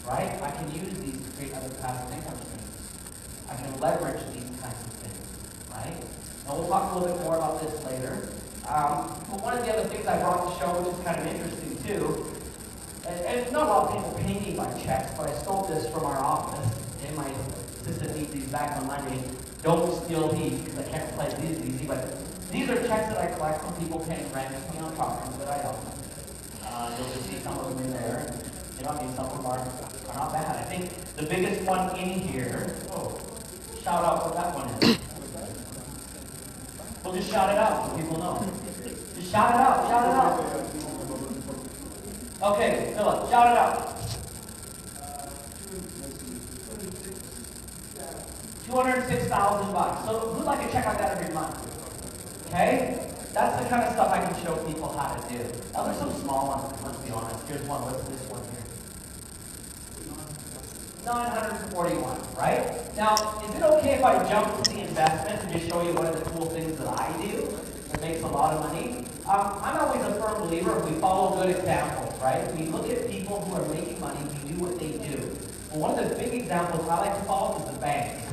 [SPEAKER 6] right? I can use these to create other passive income streams. I can leverage these kinds of things, right? And we'll talk a little bit more about this later. But one of the other things I brought to show, which is kind of interesting too, and not a lot of people pay me by checks, but I stole this from our office, and my assistant needs these back on Monday. Don't steal these, because I can't replace these easy, but these are checks that I collect from people paying rent on properties that I own. You'll just see some of them in there. I mean, some of them are not bad. I think the biggest one in here, shout out what that one is. We'll just shout it out so people know. Just shout it out, shout it out. Okay, Philip, shout it out. 206,000 bucks. So who'd like a check like that every month? Okay? That's the kind of stuff I can show people how to do. Now there's some small ones, let's be honest. Here's one, what's this one here? 941, right? Now, is it okay if I jump to the investment and just show you one of the cool things that I do that makes a lot of money? I'm always a firm believer if we follow good examples, right? We look at people who are making money, we do what they do. Well, one of the big examples I like to follow is the banks.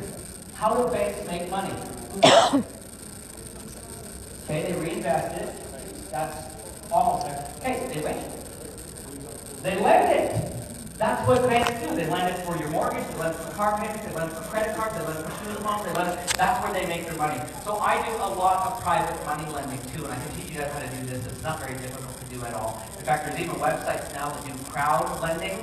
[SPEAKER 6] How do banks make money? Okay, they reinvest it. That's almost there. Okay, they lend it. They lend it. That's what banks do. They lend it for your mortgage, they lend it for car payments, they lend it for credit cards, they lend it for student loans, that's where they make their money. So I do a lot of private money lending too, and I can teach you guys how to do this. It's not very difficult to do at all. In fact, there's even websites now that do crowd lending.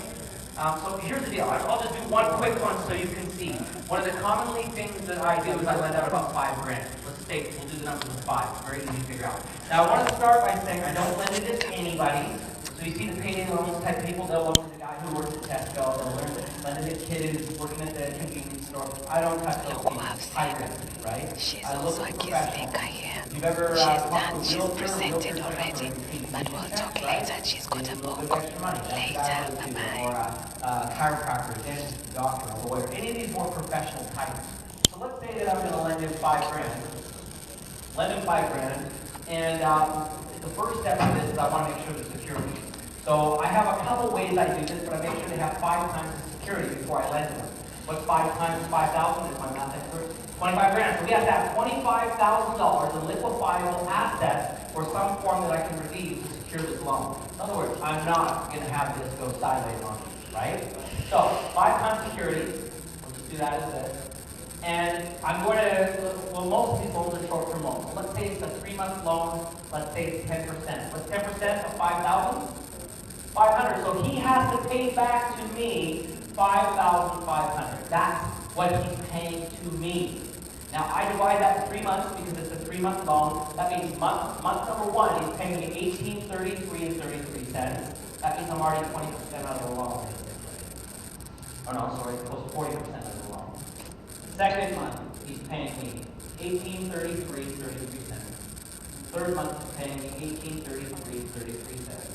[SPEAKER 6] So here's the deal. I'll just do one quick one so you can see. One of the commonly things that I do is I lend out about $5 grand. Let's say we'll do the numbers with 5. Very easy to figure out. Now I want to start by saying I don't lend it to anybody. So you see the payday loans type people, they'll loan to the guy who works at Tesco, they'll lend it to the kid who's working at the convenience store. I don't touch those people. High risk, right?
[SPEAKER 15] She's
[SPEAKER 6] I look
[SPEAKER 15] also
[SPEAKER 6] at
[SPEAKER 15] a
[SPEAKER 6] professionals.
[SPEAKER 15] She's
[SPEAKER 6] You've ever
[SPEAKER 15] done, she's presented already, but we'll talk later. She's got a book later. Bye-bye.
[SPEAKER 6] Or a chiropractor, dentist, doctor, or lawyer. Any of these more professional types. So let's say that I'm going to lend him $5 grand. Lend him $5 grand. And the first step of this is I want to make sure the security. So I have a couple ways I do this, but I make sure they have 5 times the security before I lend them. What's 5 times 5,000 is my math expert? 25 grand. So we have to have $25,000 in liquefiable assets or some form that I can redeem to secure this loan. In other words, I'm not going to have this go sideways on me, right? So 5 times security. We'll just do that as this. And I'm going to, well, most of these loans are short-term loans. So let's say it's a 3-month loan. Let's say it's 10%. What's 10% of 5,000? 500. So he has to pay back to me 5,500. That's what he's paying to me. Now I divide that in 3 months because it's a 3-month loan. That means month number 1, he's paying me $18.33 and 33 cents. That means I'm already 20% out of the loan. Oh no, sorry, close to 40% of the loan. Second month, he's paying me $18.33 and 33 cents. Third month, he's paying me $18.33 and 33 cents.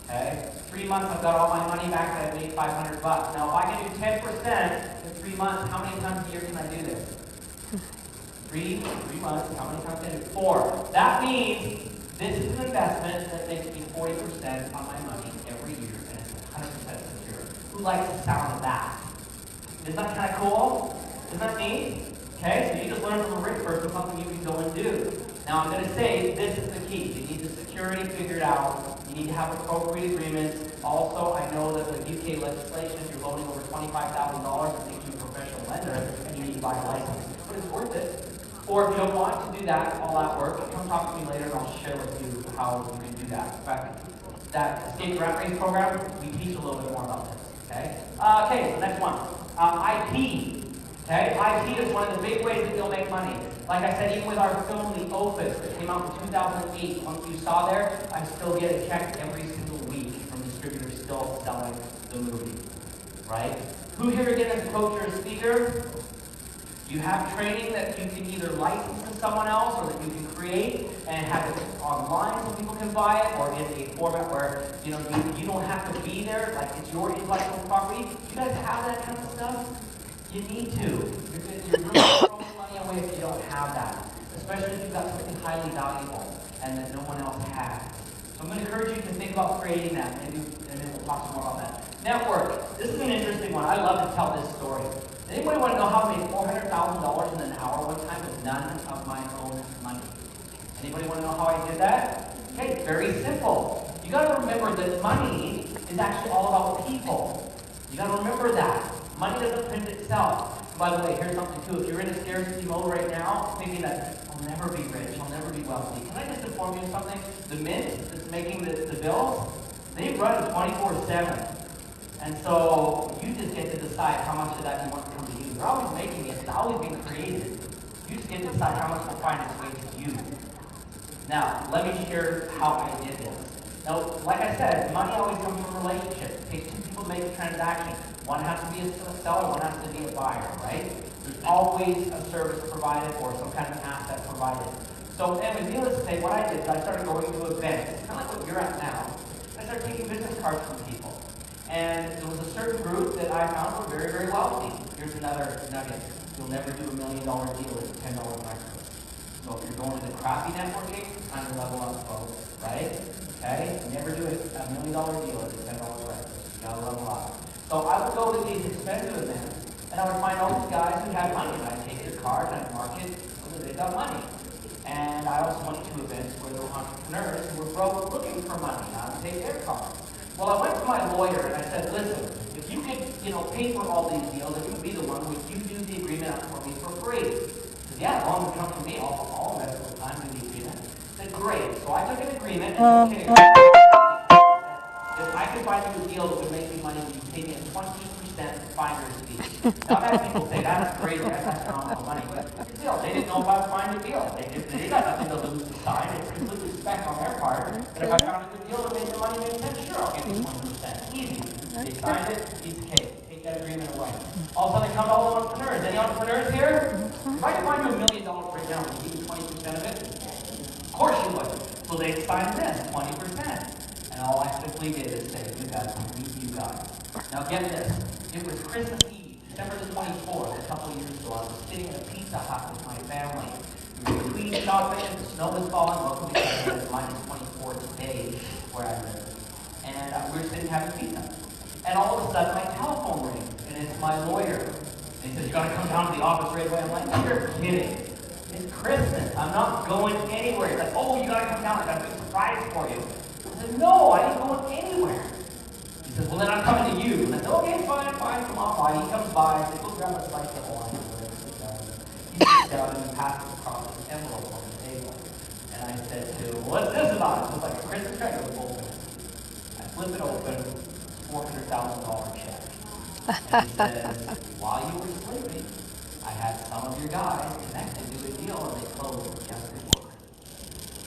[SPEAKER 6] Okay? 3 months, I've got all my money back that I made $500. Now, if I can do 10% in 3 months, how many times a year can I do this? 3 months, how many times can I do it? 4. That means this is an investment that makes me 40% on my money every year, and it's 100% secure. Who likes the sound of that? Isn't that kind of cool? Isn't that neat? Okay, so you just learned from a rich person something you can go and do. Now I'm going to say this is the key. You need the security figured out. You need to have appropriate agreements. Also, I know that with UK legislation, if you're loaning over $25,000, it makes you a professional lender, and you need to buy a license. But it's worth it. Or if you don't want to do that, all that work, come talk to me later and I'll share with you how you can do that. In fact, that state grant raise program, we teach a little bit more about this. Okay? Okay, the next one. IP. Okay? IP is one of the big ways that you'll make money. Like I said, even with our film, The Opus, that came out in 2008, once you saw there, I still get a check every single week from distributors still selling the movie. Right? Who here again is a coach or a speaker? You have training that you can either license to someone else or that you can create and have it online so people can buy it, or in a format where you don't have to be there, like it's your intellectual property. You guys have that kind of stuff? You need to. You're really throwing money away if you don't have that, especially if you've got something highly valuable and that no one else has. So I'm going to encourage you to think about creating that, and then we'll talk some more about that. Network. This is an interesting one. I love to tell this story. Anybody want to know how I made $400,000 in an hour one time with none of my own money? Anybody want to know how I did that? Okay, very simple. You got to remember that money is actually all about people. You got to remember that. Money doesn't print itself. And by the way, here's something too. If you're in a scarcity mode right now, thinking that I'll never be rich, I'll never be wealthy, can I just inform you of something? The mint that's making the bills, they run 24/7. And so you just get to decide how much of that you want to come to you. They're always making it. It's always being created. You just get to decide how much will find its way to you. Now, let me share how I did this. Now, like I said, money always comes from relationships. It takes two people to make a transaction. One has to be a seller, one has to be a buyer, right? There's always a service provided or some kind of asset provided. So, anyway, needless to say, what I did is I started going to events. It's kind of like what you're at now. I started taking business cards from people. And there was a certain group that I found were very, very wealthy. Here's another nugget. You'll never do $1 million deal with a $10 breakfast. So if you're going to the crappy networking, time to level up, folks, right? Okay? Never do a $1 million deal with a $10 breakfast. You gotta level up. So I would go to these expensive events, and I would find all these guys who had money, and I'd take their card, and I'd mark it, whether they got money. And I also went to events where there were entrepreneurs who were broke looking for money, and I would take their card. Well, I went to my lawyer and I said, listen, if you could, pay for all these deals, if you would be the one, would you do the agreement for me for free? He said, yeah, as long as it comes from me, I'll invest the time in the agreement. I said, great. So I took an agreement and said, okay, if I could find you a deal that would make me money, would you pay me a 20% finder's fee? Now, I've had people say, that's crazy, that's phenomenal money. But still, they didn't know if I would find a deal. They got nothing to lose to sign. It's completely respect on their part. But if I found a good deal that made the money make sense, sure, I'll give you 20%. Easy. They signed it, piece of cake. Take that agreement away. All of a sudden, come all the entrepreneurs. Any entrepreneurs here? If I could find you $1 million right now, would you give me 20% of it? Of course you would. So they signed this, 20%. And all I simply did is say, you guys, meet you guys. Now get this. It was Christmas Eve, December the 24th, a couple of years ago. I was sitting in a Pizza Hut with my family. We were between shopping, the snow was falling. Welcome to Canada. It's -24 today where I live. And we were sitting having pizza. And all of a sudden, my telephone rings, and it's my lawyer. And he says, you gotta come down to the office right away. I'm like, you're kidding. It's Christmas. I'm not going anywhere. He's like, oh, you gotta come down. I got a big surprise for you. I said, no, I ain't going anywhere. He says, well, then I'm coming to you. And I said, okay, fine, come on by. He comes by. I said, go grab a slice of wine. He sits down and he passes across this envelope on the table. And I said to him, what's this about? It was like a Christmas card. I open it. I flip it open. It's a $400,000 check. And he says, while you were sleeping, I had some of your guys connected to a deal and they closed just before.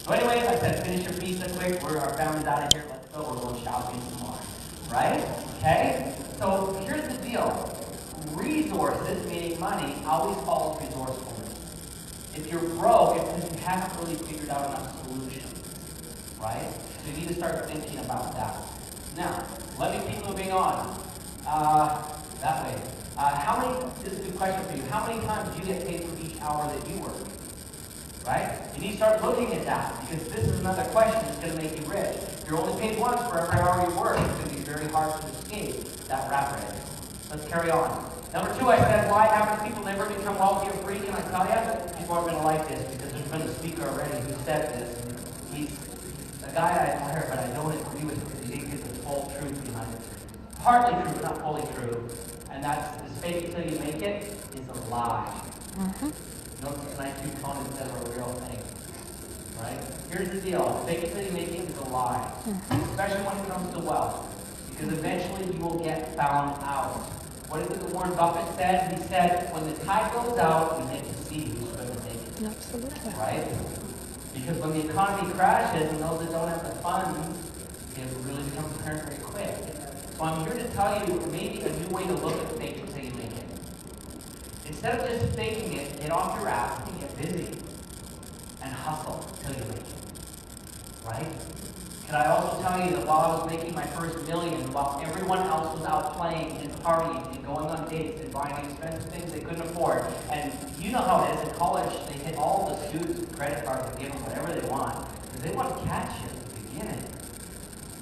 [SPEAKER 6] So anyways, I said, finish your pizza quick. Our family's out of here. Let's go. We're going shopping some more. Right? Okay? So here's the deal. Resources, meaning money, always follows resourcefulness. If you're broke, it's because you haven't really figured out enough solutions. Right? So you need to start thinking about that. Now, let me keep moving on. That way. This is a good question for you. How many times do you get paid for each hour that you work? Right? You need to start looking at that, because this is another question that's going to make you rich. If you're only paid once for every hour you work, it's going to be very hard to escape that rat race. Let's carry on. Number 2, I said, why average people never become wealthy or free? Can I people aren't going to like this because there's been a speaker already who said this. He's a guy I admire, but I don't agree with him because he didn't get the full truth behind it. Partly true, but not fully true. And that's the fake it till you make it is a lie. Notice tonight two components that are a real thing. Right? Here's the deal. Fake it till you make it is a lie. Especially when it comes to wealth. Because eventually you will get found out. What is it that Warren Buffett said? He said, when the tide goes out, we get to see who's going to make it.
[SPEAKER 3] Absolutely.
[SPEAKER 6] Right? Because when the economy crashes and those that don't have the funds, it really becomes apparent very quick. So I'm here to tell you maybe a new way to look at fake it till you make it. Instead of just faking it, get off your ass and get busy. And hustle till you make it. Right? Can I also tell you that while I was making my first million, while everyone else was out playing and partying and going on dates and buying expensive things they couldn't afford, and you know how it is in college, they hit all the students with credit cards and give them whatever they want, because they want to catch you at the beginning.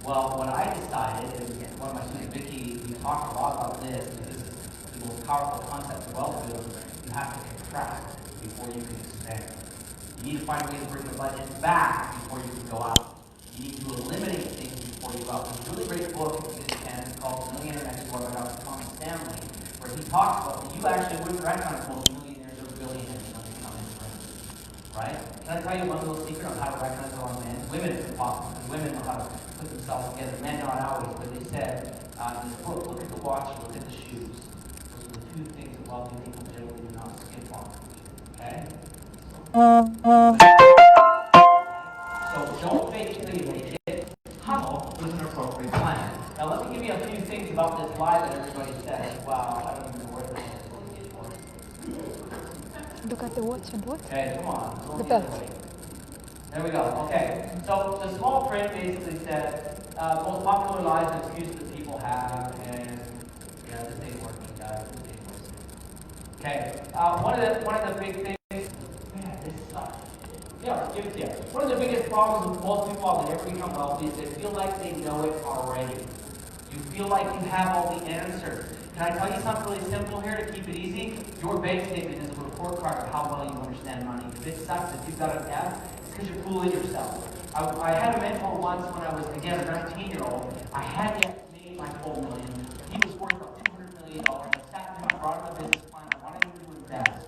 [SPEAKER 6] Well, what I decided, and one of my students, Vicky, we talked a lot about this, because this is the most powerful concept of wealth building. You have to contract before you can expand. You need to find a way to bring the budget back before you can go out. You need to eliminate things before you go out. There's a really great book in Japan called Millionaire Next Door by Dr. Thomas Stanley, where he talks about that you actually wouldn't recognize most millionaires or billionaires when they come into room. Right? Can I tell you one little secret on how to recognize a lot of men? Women is impossible, because women know how to put themselves together. Men not always, but they said in this book, look at the watch, look at the shoes. Those are the two things that wealthy people generally do not skip on. Okay? So don't fake it till you make it. Hustle is an appropriate plan. Now let me give you a few things about this lie that everybody says. Wow, I don't even know where this is.
[SPEAKER 3] Look at the watch and what?
[SPEAKER 6] Okay, come on.
[SPEAKER 3] The belt.
[SPEAKER 6] There we go. Okay. So the small print basically said most popular lies and excuses that people have, and yeah, this ain't working, guys. This ain't working. Okay. One of the big things. Man, this sucks. Yeah, give it to you. One of the biggest problems with most people when they ever become wealthy is they feel like they know it already. You feel like you have all the answers. Can I tell you something really simple here to keep it easy? Your bank statement is a report card of how well you understand money. If it sucks, if you've got an F, it's because you're fooling yourself. I had a mentor once when I was, again, a 19-year-old. I hadn't yet made my full million. He was worth about $200 million. I sat him, I brought him a business plan. I wanted him to invest.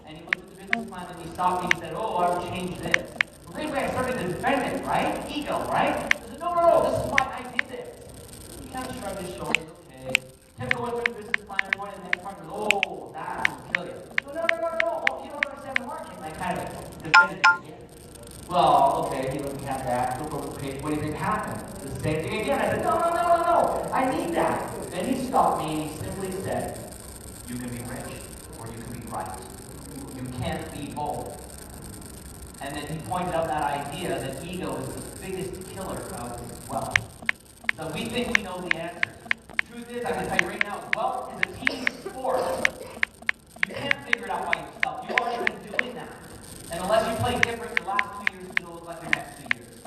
[SPEAKER 6] And he looked at the business plan and he stopped me and said, oh, I would change this. Well, right away, I started to defend it, right? Ego, right? I said, no, this is why I did this. He kind of shrugged his shoulders, okay. Kept going through the business plan, going to the next part, and goes, oh, that will kill you. No. Oh, you don't understand the market. And I kind of defended it again. Well, okay, he looked at that, looked over the page, what do you think happened? The same thing again. I said, no, I need that. Then he stopped me and he simply said, you can be rich or you can be right. You can't be both. And then he pointed out that idea that ego is the biggest killer of wealth. So we think we know the answer. The truth is, I can tell you right now, wealth is a team sport. You can't figure it out by yourself. You've already been doing that. And unless you play different the last 2 years, it'll look like the next 2 years.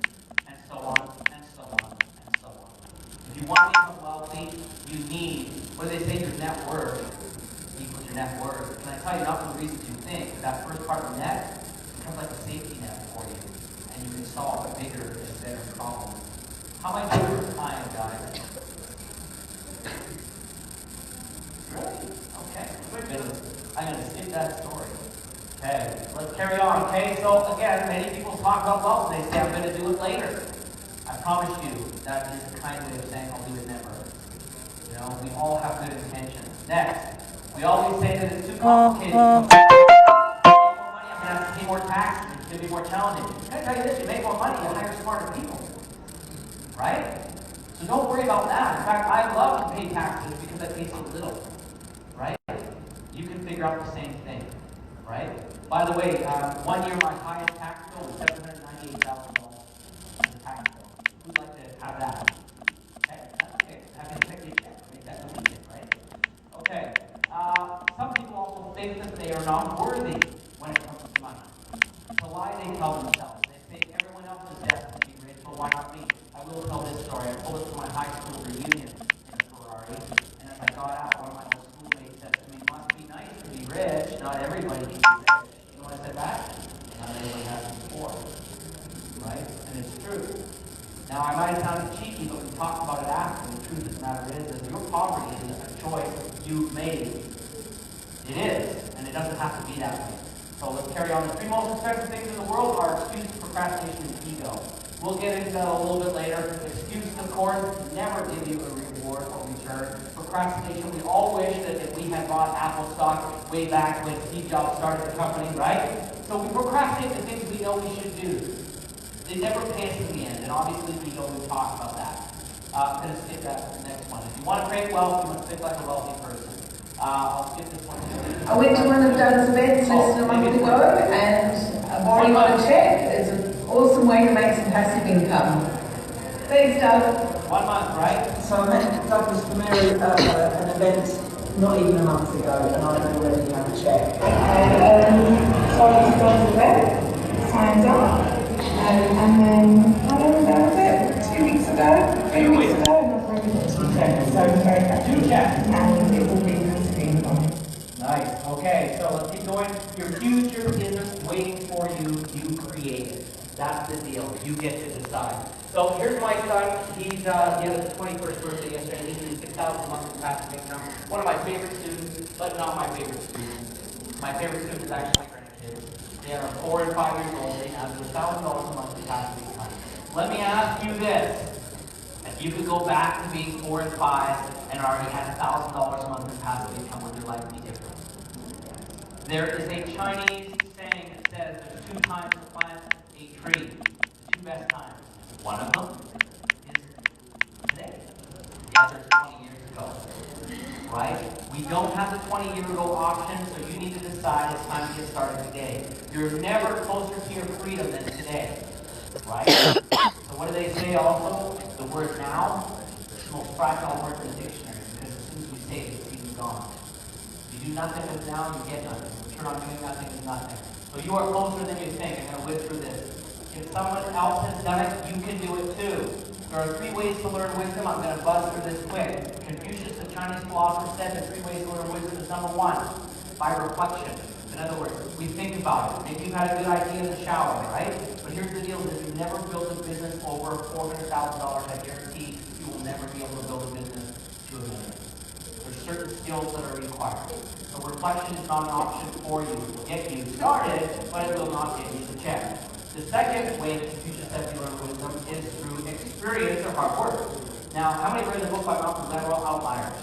[SPEAKER 6] And so on, and so on, and so on. If you want to become wealthy, you need, what do they say, your net worth equals your net worth. Can I tell you, not for the reasons you think, but that first part of the net becomes like a safety net for you. And you can solve a bigger and better problem. How am I doing for time, guys? Really? Okay. I'm going to skip that story. Okay, let's carry on. Okay, so again, many people talk about wealth. They say, I'm going to do it later. I promise you, that is a kind way of saying, I'll do it never. You know, we all have good intentions. Next, we always say that it's too complicated. I'm going to have to pay more taxes. It's going to be more challenging. Can I tell you this? You make more money, you hire smarter people. Right? So don't worry about that. In fact, I love to pay taxes because I pay so little. Right? You can figure out the same thing. Right? By the way, 1 year my highest tax bill was $798,000 as a tax bill. Who'd like to have that? Okay, that's okay. Have an executive check. Make that the weekend, right? Okay. Some people also think that they are not worthy when it comes to money. It's a lie they tell themselves. They say everyone else is destined to be rich, but why not me? I will tell this story. I told it to my high school reunion in a Ferrari, and as I got out, one of my old schoolmates said to me, "Must be nice to be rich. Not everybody can be rich." You know what I said poor. Right? And it's true. Now, I might have sounded cheeky, but we talked about it after. The truth of the matter is your poverty is a choice you've made. It is, and it doesn't have to be that way. So let's carry on. The three most expensive things in the world are excuse, procrastination, and ego. We'll get into that a little bit later. Excuses, of course, never give you a reward or return. Procrastination, we all wish that if we had bought Apple stock way back when Steve Jobs started the company, right? So we procrastinate the things we know we should do. They never pay us in the end, and obviously we know we talk about that. I'm going to skip that to the next one. If you want to create wealth, you must think like a wealthy person. I'll skip this one.
[SPEAKER 16] I went to one of Doug's events less than a month ago, and I've already got a check. It's an awesome way to make some passive income. Thanks, Doug.
[SPEAKER 6] 1 month, right?
[SPEAKER 17] So I met Douglas Mary at an event not even a month ago, and I already have a check.
[SPEAKER 18] So I just got to the event, signed up, and then how long ago was it? 2 weeks ago? 3 weeks ago? And I've already got 2 checks, so I'm very happy.
[SPEAKER 6] 2 checks.
[SPEAKER 18] And it will be passive income.
[SPEAKER 6] Nice. Okay, so let's keep going. Your future isn't waiting for you. You create it. That's the deal. You get to decide. So here's my son. He had his 21st birthday yesterday. He's doing $6,000 a month in passive income. One of my favorite students, but not my favorite student. My favorite student is actually my grandkids. They are 4 and 5 years old. They have $1,000 a month in passive income. Let me ask you this. If you could go back to being 4 and 5 and already had $1,000 a month in passive income, would your life be different? There is a Chinese saying that says there's 2 times to plant a tree. The 2 best times. One of them is today. The other is 20 years ago. Right? We don't have the 20-year-ago option, so you need to decide it's time to get started today. You're never closer to your freedom than today. Right? So what do they say also? The word now is the most fragile word in the dictionary, because as soon as we say it, it's even gone. If you do nothing with now, you get nothing. Turn on doing nothing is nothing. So you are closer than you think. I'm going to whip through this. If someone else has done it, you can do it too. There are 3 ways to learn wisdom. I'm going to buzz through this quick. Confucius, the Chinese philosopher, said the 3 ways to learn wisdom is number 1, by reflection. In other words, we think about it. Maybe you've had a good idea in the shower, right? But here's the deal, is if you never build a business over $400,000, I guarantee you will never be able to build a business to $1 million. There's certain skills that are required. So reflection is not an option for you. It will get you started, but it will not get you the check. The second way that Confucius says you learn wisdom is through experience or hard work. Now, how many read the book by Malcolm Gladwell, Outliers?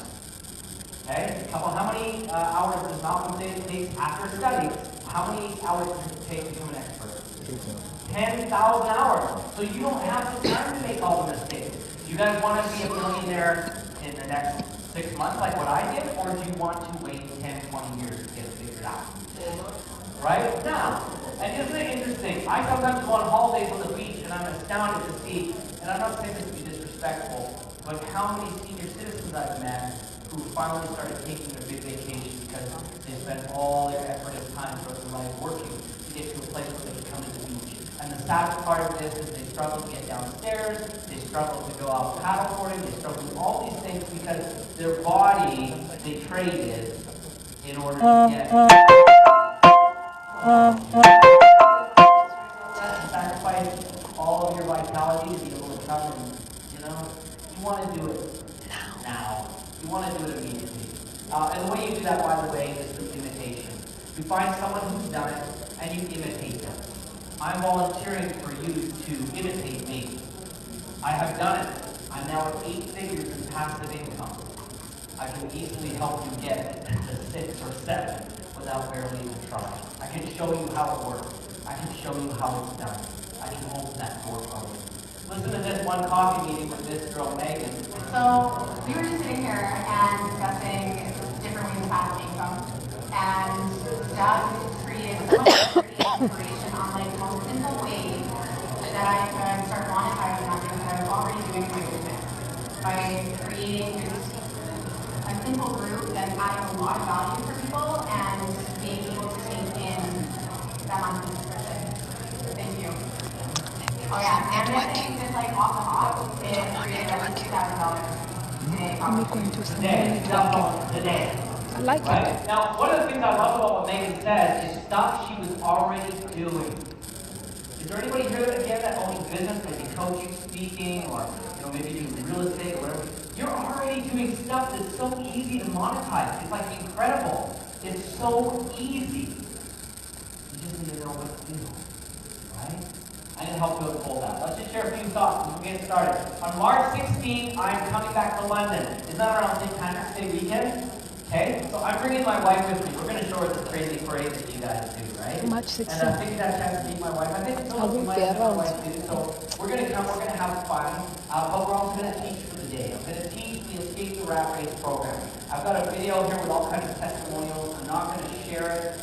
[SPEAKER 6] Okay, how many hours does Malcolm say it takes after study? How many hours does it take to become an expert? 10,000 hours. So you don't have the time to make all the mistakes. You guys want to be a millionaire in the next 6 months like what I did, or do you want to wait 10, 20 years to get it figured out? Right? Now, and isn't it interesting? I sometimes go on holidays on the beach and I'm astounded to see, and I'm not saying this to be disrespectful, but how many senior citizens I've met who finally started taking their big vacation because they spent all their effort and time throughout their life working to get to a place where they can come to the beach. And the saddest part of this is they struggle to get downstairs, they struggle to go out paddleboarding, they struggle with all these things because their body they traded in order to get sacrifice all of your vitality to be able to come and, you want to do it now. You want to do it immediately. And the way you do that, by the way, is through imitation. You find someone who's done it, and you imitate them. I'm volunteering for you to imitate me. I have done it. I'm now at 8 figures in passive income. I can easily help you get to 6 or 7 without barely even trying. I can show you how it works. I can show you how it's done. I can open that door for you. Listen to this one coffee meeting with this girl, Megan.
[SPEAKER 19] So we were just sitting here and discussing different ways of passive income. And Doug created inspiration on like the most simple ways that I could start monetizing on things that I was already doing in my business. By creating a simple group that's adding a lot of value for people and being able to take in that monthly subscription. Thank you. Oh yeah, and I think just like off the hop, it created like $6,000 today.
[SPEAKER 3] I'm going to some
[SPEAKER 6] Today.
[SPEAKER 3] I like it.
[SPEAKER 6] Now, one of the things I love about what Megan said is stuff she was already doing. Is there anybody here that, again, that owns business, maybe coaching, speaking, or maybe doing real estate or whatever? You're already doing stuff that's so easy to monetize. It's like incredible. It's so easy. You just need to know what to do, right? I'm going to help you unfold that. Let's just share a few thoughts and we'll get started. On March 16th, I'm coming back to London. Isn't that around St. Patrick's Day weekend? Okay, so I'm bringing my wife with me. We're going to show her this crazy parade that you guys do, right?
[SPEAKER 3] March 16th.
[SPEAKER 6] And I think that chance to meet my wife. I think some of you might have met my wife too. So we're going to come, we're going to have fun, but we're also going to teach for the day. I'm going to teach the Escape the Rat Race program. I've got a video here with all kinds of testimonials. I'm not going to share it.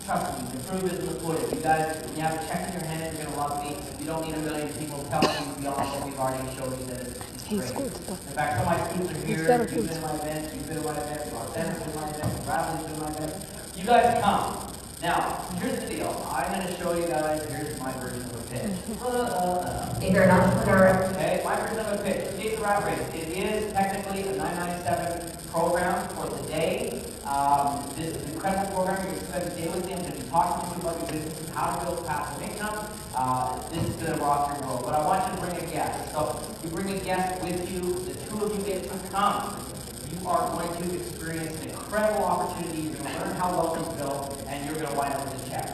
[SPEAKER 6] Trust me, the proof is in the pudding. You guys, when you have a check in your hand, you're going to love me. You don't need a million people telling you beyond what we've already showed you that it's
[SPEAKER 3] He's
[SPEAKER 6] great.
[SPEAKER 3] good.
[SPEAKER 6] In fact, some of my students are here.
[SPEAKER 3] Very
[SPEAKER 6] You've
[SPEAKER 3] good.
[SPEAKER 6] been to my events, you've been to my events, our center's been to my events, Bradley's been to my events. You guys come. Now, here's the deal. I'm going to show you guys, here's my version of a pitch.
[SPEAKER 9] If you're an entrepreneur.
[SPEAKER 6] Okay, my version of a pitch. Escape the Rat Race. It is technically a 997 program for the day. This is an incredible program. You're going to spend a day with me. I'm going to be talking to you about your businesses, how to build passive income. This is going to rock your world. But I want you to bring a guest. So you bring a guest with you. The two of you get to come. You are going to experience an incredible opportunity. You're going to learn how wealth is built, and you're going to wind up with a check.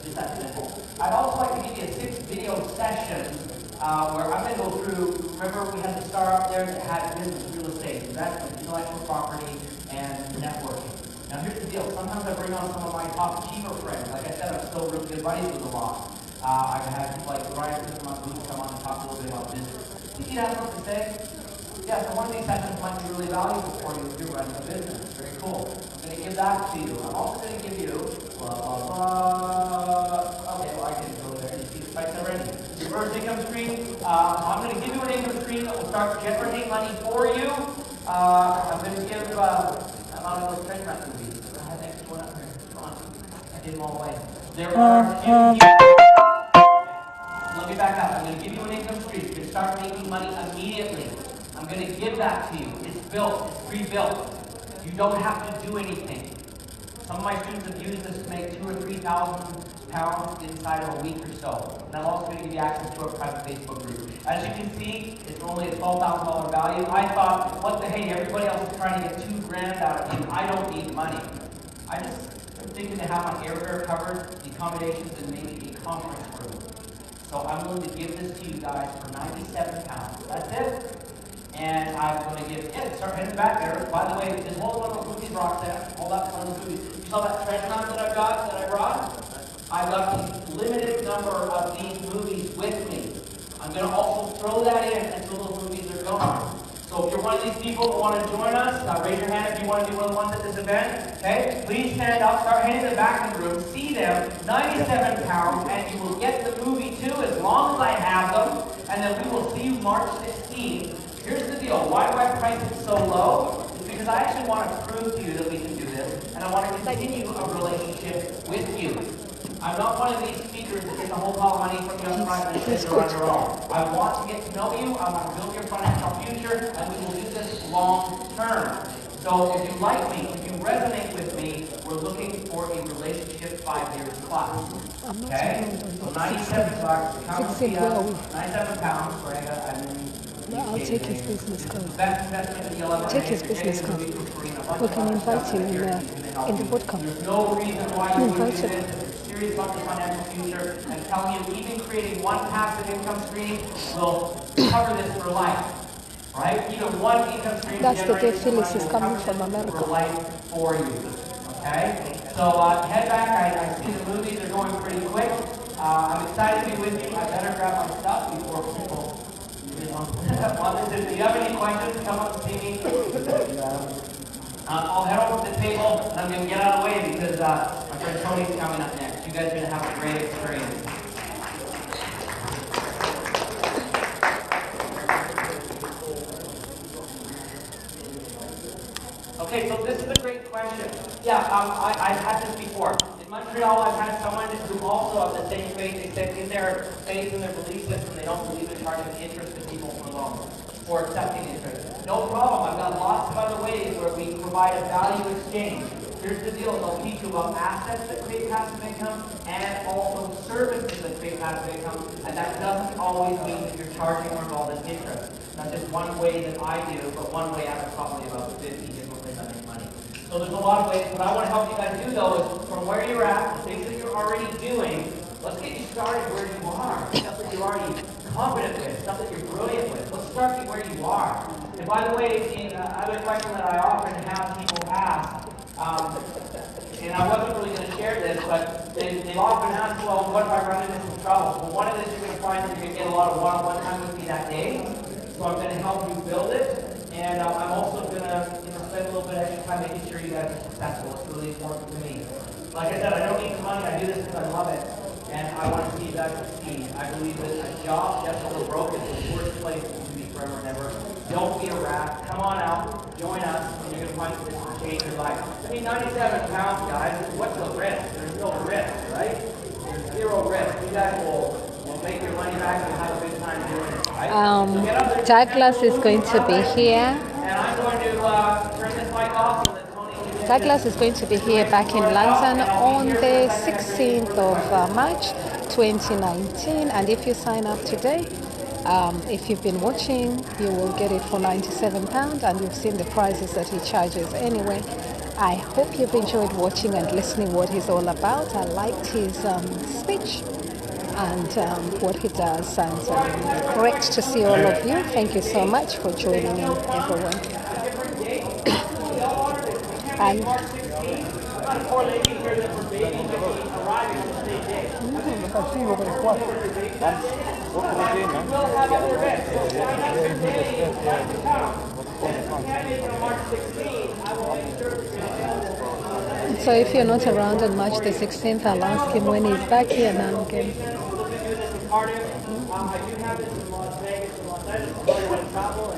[SPEAKER 6] Just that simple. I'd also like to give you a 6-video session where I'm going to go through. Remember, we had the star up there that had business, real estate, investment, intellectual property, and networking. Now, here's the deal. Sometimes I bring on some of my top achiever friends. Like I said, I'm still really good buddies with a lot. I've had people like Brian from my booth come on and talk a little bit about business. Think you'd have something to say? Yeah, so one of these sessions might be really valuable for you if you're running a business. Very cool. I'm going to give that to you. I'm also going to give you, blah, blah, blah. Okay, well, I can go there and you see the spikes already. Your first income stream, I'm going to give you an income stream that will start generating money for you. I'm going to give, I'm on those trade tracking movies. I had an extra one up here. Come on. I did them all the way. There are a few Let me back up. I'm going to give you an income stream. You're going to start making money immediately. I'm going to give that to you. It's built. It's pre-built. You don't have to do anything. Some of my students have used this to make $2,000 or $3,000 inside of a week or so. And I'm also going to give you access to our private Facebook group. As you can see, it's only a $12,000 value. I thought, what the hey, everybody else is trying to get $2,000 out of me. I don't need money. I just am thinking to have my airfare covered, the accommodations, and maybe a conference room. So I'm willing to give this to you guys for £97. That's it. And I'm going to give, start heading back there. By the way, just hold on to those movies, Roxanne. Hold up one of those movies. You saw that treasure hunt that I brought? I've got a limited number of these movies with me. I'm going to also throw that in until those movies are gone. So if you're one of these people who want to join us, raise your hand if you want to be one of the ones at this event. Okay? Please stand up, start heading to the back of the room, see them, £97, and you will get the movie too as long as I have them. And then we will see you March 16th. Here's the deal. Why do I price it so low? It's because I actually want to prove to you that we can do this, and I want to continue a relationship with you. I'm not one of these speakers that gets a whole pile of money from you up front and says you're on your own. I want to get to know you. I want to build your financial future, and we will do this long term. So if you like me, if you resonate with me, we're looking for a relationship 5 years plus. Okay? So $97. Come and see us. £97 for
[SPEAKER 3] No, I'll take his business card. Take his business card. We can invite him in the podcast.
[SPEAKER 6] There's no reason why you wouldn't do
[SPEAKER 3] Invite him.
[SPEAKER 6] this. Serious about your financial future. I'm telling you, even creating one passive income stream will cover this for life. Right? Even one income stream.
[SPEAKER 3] That's the day Phyllis is coming from America.
[SPEAKER 6] For life for you. Okay? So head back. I see the movies are going pretty quick. I'm excited to be with you. I better grab my stuff before people. If you have any questions, come up and see me. I'll head over to the table, and I'm going to get out of the way because my friend Tony's coming up next. You guys are going to have a great experience. Okay, so this is a great question. Yeah, I've had this before. In Montreal, I've had someone who also of the same faith, except in their faith and their belief system, they don't believe in charging interest to people for loans or accepting interest. No problem. I've got lots of other ways where we provide a value exchange. Here's the deal, they'll teach you about assets that create passive income and also services that create passive income, and that doesn't always mean that you're charging or involved in interest. That's just one way that I do, but one way out of probably about 50 different ways I make money. So there's a lot of ways. What I want to help you guys do though is from where you're at, the things that you're already doing, let's get you started where you are. Stuff that you're already confident with, stuff that you're brilliant with. Let's start you where you are. And by the way, in another question that I often have people ask, and I wasn't really going to share this, but they've often asked, well, what if I run into some trouble? Well, one of the things you're going to find is you're going to get a lot of one-on-one time with me that day. So I'm going to help you build it. And I'm also going to spend a little bit of extra time making sure you guys are successful. It's really important to me. Like I said, I don't need the money. I do this because I love it. And I want to see you guys succeed. I believe that a job just so broken is the worst place to be forever and ever. Don't be a rat. Come on out. Join us. And you're going to find that this will change your life. I mean, 97 pounds, guys. What's the risk? There's no risk, right? There's zero risk. You guys will make your money back and have a good time doing it, right?
[SPEAKER 3] Douglas is going to be here.
[SPEAKER 6] And I'm going to turn this mic off so that Tony can...
[SPEAKER 3] Douglas is going to be here back in London on the 16th of March 2019, and if you sign up today, if you've been watching, you will get it for £97, and you've seen the prices that he charges anyway. I hope you've enjoyed watching and listening what he's all about. I liked his speech and what he does, and great to see all of you. Thank you so much for joining in, everyone. And so if you're not around on March the 16th, I'll ask him when he's back here now again.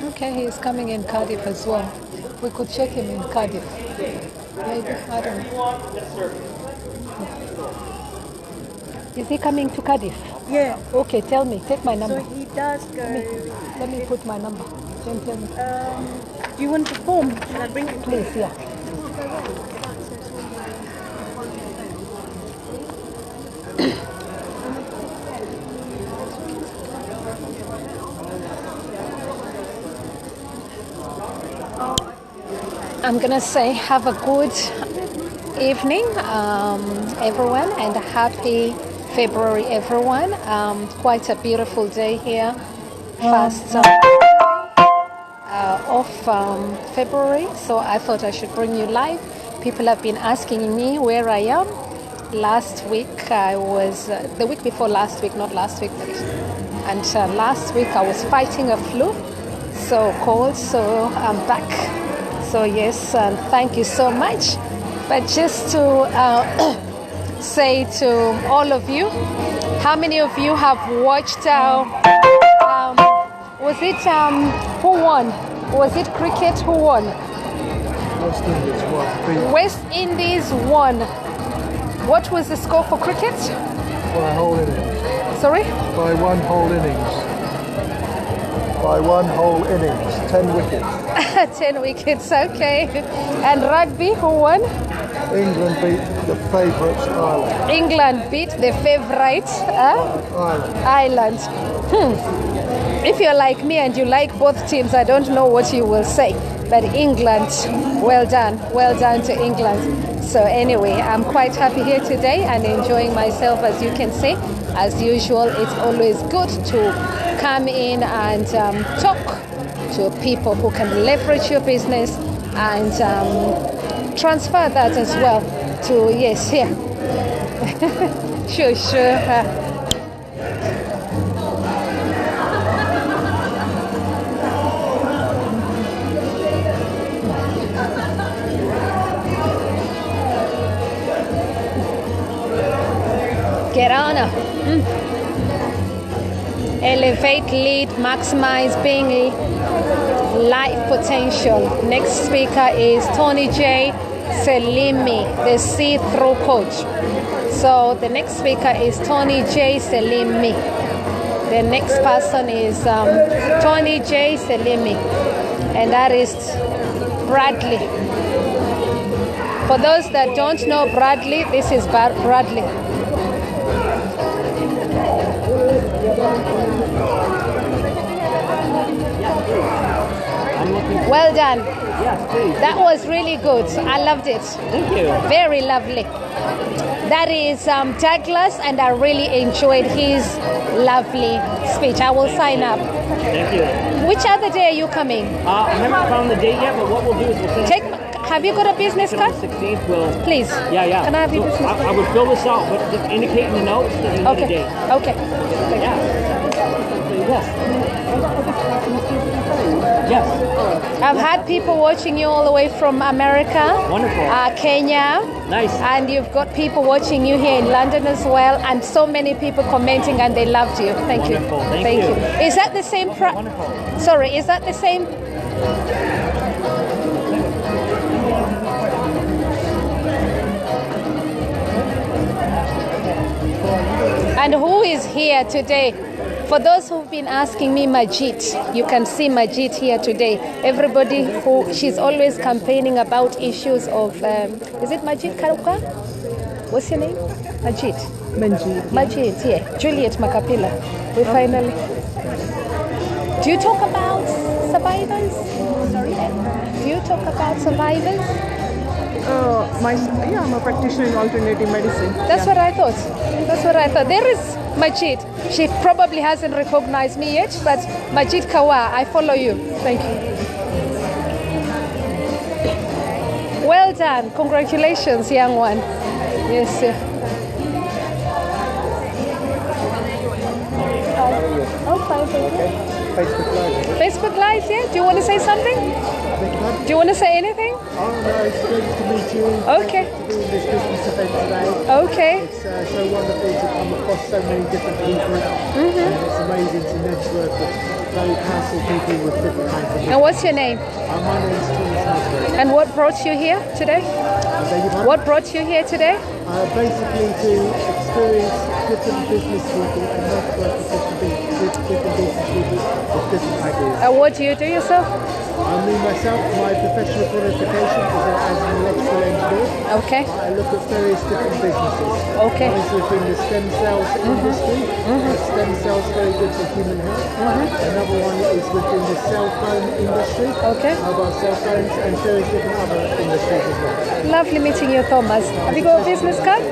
[SPEAKER 3] Okay, he's coming in Cardiff as well. We could check him in Cardiff. Maybe, I don't know. Is he coming to Cardiff?
[SPEAKER 20] Yeah.
[SPEAKER 3] Okay, tell me. Take my number.
[SPEAKER 20] So he does go...
[SPEAKER 3] Let me put my number. Then tell me.
[SPEAKER 20] Do you want the form? Can I bring it?
[SPEAKER 3] Please, yeah. I'm gonna say have a good evening, everyone, and a happy February, everyone. Quite a beautiful day here. First of February, so I thought I should bring you live. People have been asking me where I am. Last week I was, the week before last week, not last week, but last week I was fighting a flu, so cold, so I'm back. So yes, thank you so much. But just to say to all of you, how many of you have watched, was it, who won? Was it cricket? Who won?
[SPEAKER 21] West Indies won.
[SPEAKER 3] West Indies won. What was the score for cricket?
[SPEAKER 21] By a whole innings.
[SPEAKER 3] Sorry?
[SPEAKER 21] By one whole innings. By one whole innings. 10 wickets.
[SPEAKER 3] 10 wickets, okay. And rugby, who won?
[SPEAKER 21] England beat the favourites, Ireland.
[SPEAKER 3] England beat the favourite Ireland. If you're like me and you like both teams, I don't know what you will say. But England, well done to England. So anyway, I'm quite happy here today and enjoying myself, as you can see. As usual, it's always good to come in and talk to people who can leverage your business and transfer that as well to, yes, here. Sure. Get on. Elevate, lead, maximize being life potential. Next speaker is Tony J. Selimi, the see-through coach. So the next speaker is Tony J. Selimi. The next person is Tony J. Selimi, and that is Bradley. For those that don't know Bradley, this is Bradley. Well done.
[SPEAKER 6] Yes, please.
[SPEAKER 3] That was really good. I loved it.
[SPEAKER 6] Thank you.
[SPEAKER 3] Very lovely. That is Douglas, and I really enjoyed his lovely speech. I will sign up.
[SPEAKER 6] Thank you.
[SPEAKER 3] Which other day are you coming?
[SPEAKER 6] I haven't found the date yet, but what we'll do is we'll
[SPEAKER 3] Take. Have you got a business card?
[SPEAKER 6] 16th, we'll...
[SPEAKER 3] Please.
[SPEAKER 6] Yeah.
[SPEAKER 3] Can I have your business card?
[SPEAKER 6] I would fill this out, but just indicate in the notes that you need a date.
[SPEAKER 3] Okay.
[SPEAKER 6] Yes.
[SPEAKER 3] I've had people watching you all the way from America.
[SPEAKER 6] Wonderful.
[SPEAKER 3] Kenya.
[SPEAKER 6] Nice.
[SPEAKER 3] And you've got people watching you here in London as well, and so many people commenting, and they loved you. Thank you.
[SPEAKER 6] Thank you.
[SPEAKER 3] Is that the same?
[SPEAKER 6] Wonderful.
[SPEAKER 3] Sorry, is that the same? And who is here today? For those who've been asking me, Majid, you can see Majid here today. Everybody she's always campaigning about issues of, is it Majid Karuka? What's your name? Majid. Majid, yeah. Julliet Makhapila. We finally. Do you talk about survivors? Sorry? Do you talk about survivors?
[SPEAKER 20] I'm a practitioner in alternative medicine.
[SPEAKER 3] That's what I thought. That's what I thought. There is Majid. She probably hasn't recognized me yet, but Majid Kawa, I follow you. Thank you. Well done. Congratulations, young one. Yes, sir. Oh, fine, thank you.
[SPEAKER 21] Facebook Live.
[SPEAKER 3] Facebook Live, yeah? Do you want to say something? Do you want to say anything?
[SPEAKER 21] Oh no, it's great to meet you.
[SPEAKER 3] Okay.
[SPEAKER 21] To do this business event today.
[SPEAKER 3] Okay.
[SPEAKER 21] It's so wonderful to come across so many different people. And it's amazing to network with very powerful people with different kinds of business.
[SPEAKER 3] And what's your name?
[SPEAKER 21] My name is Thomas Hasbury.
[SPEAKER 3] And what brought you here today? What brought you here today?
[SPEAKER 21] Basically to experience different business people and network with different business people with different ideas.
[SPEAKER 3] And what do you do yourself?
[SPEAKER 21] Myself, my professional qualification is as an electrical engineer.
[SPEAKER 3] Okay.
[SPEAKER 21] I look at various different businesses.
[SPEAKER 3] Okay.
[SPEAKER 21] One is within the stem cells industry. Stem cells very good for human health. Another one is within the cell phone industry.
[SPEAKER 3] Okay.
[SPEAKER 21] Mobile cell phones and various different other industries as well.
[SPEAKER 3] Lovely meeting you, Thomas. Have you got a business card?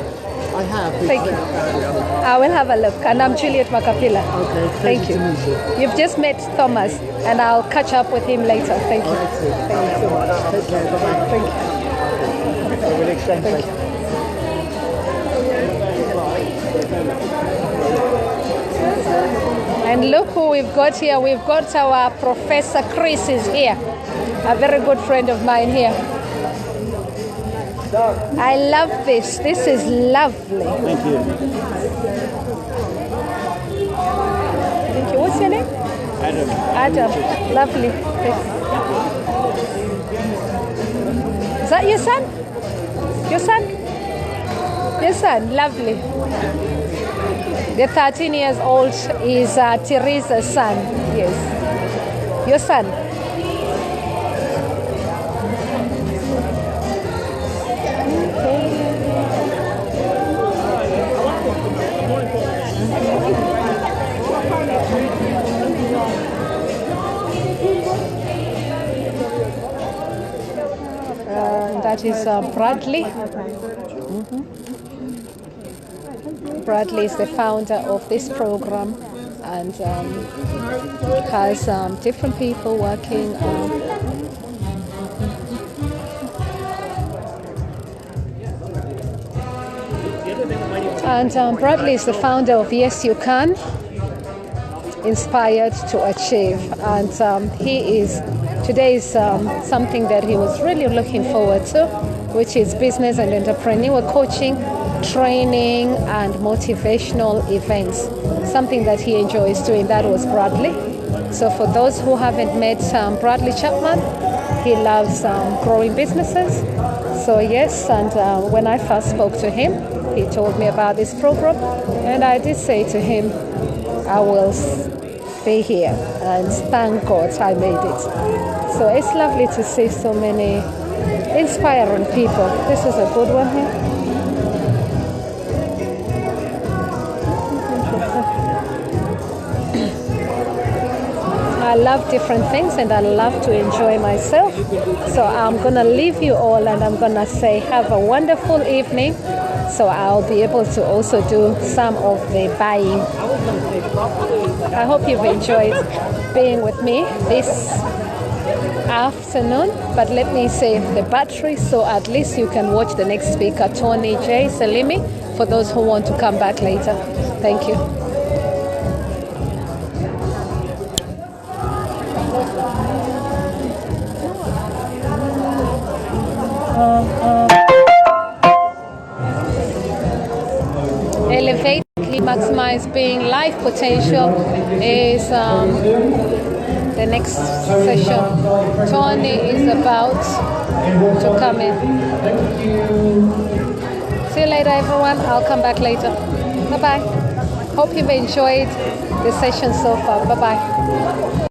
[SPEAKER 21] I have.
[SPEAKER 3] Thank you. I will have a look. And I'm Julliet Makhapila.
[SPEAKER 21] Okay.
[SPEAKER 3] Thank you.
[SPEAKER 21] To meet you.
[SPEAKER 3] You've just met Thomas, and I'll catch up with him later. Thank you.
[SPEAKER 21] Thank you so much. Take care. Bye-bye.
[SPEAKER 3] Thank you.
[SPEAKER 21] We'll exchange later.
[SPEAKER 3] And look who we've got here. We've got our Professor Chris is here. A very good friend of mine here. I love this. This is lovely.
[SPEAKER 21] Thank you.
[SPEAKER 3] Thank you. What's your name?
[SPEAKER 21] Adam.
[SPEAKER 3] Adam. Lovely. Is that your son? Your son? Your son. Lovely. The 13 years old is Teresa's son. Yes. Your son. That is Bradley. Bradley is the founder of this program and has different people working. And Bradley is the founder of Yes You Can, Inspired to Achieve. And he is, today is something that he was really looking forward to, which is business and entrepreneur coaching, training and motivational events. Something that he enjoys doing. That was Bradley. So for those who haven't met Bradley Chapman, he loves growing businesses. So yes, and when I first spoke to him, he told me about this program, and I did say to him, I will stay here, and thank God I made it. So it's lovely to see so many inspiring people. This is a good one here. I love different things and I love to enjoy myself. So I'm gonna leave you all and I'm gonna say have a wonderful evening. So I'll be able to also do some of the buying. I hope you've enjoyed being with me this afternoon, but let me save the battery so at least you can watch the next speaker, Tony J. Salimi, for those who want to come back later. Thank you. Elevate, maximize being life potential is the next session. Tony is about to come in. See you later, everyone. I'll come back later. Bye-bye. Hope you've enjoyed the session so far. Bye-bye.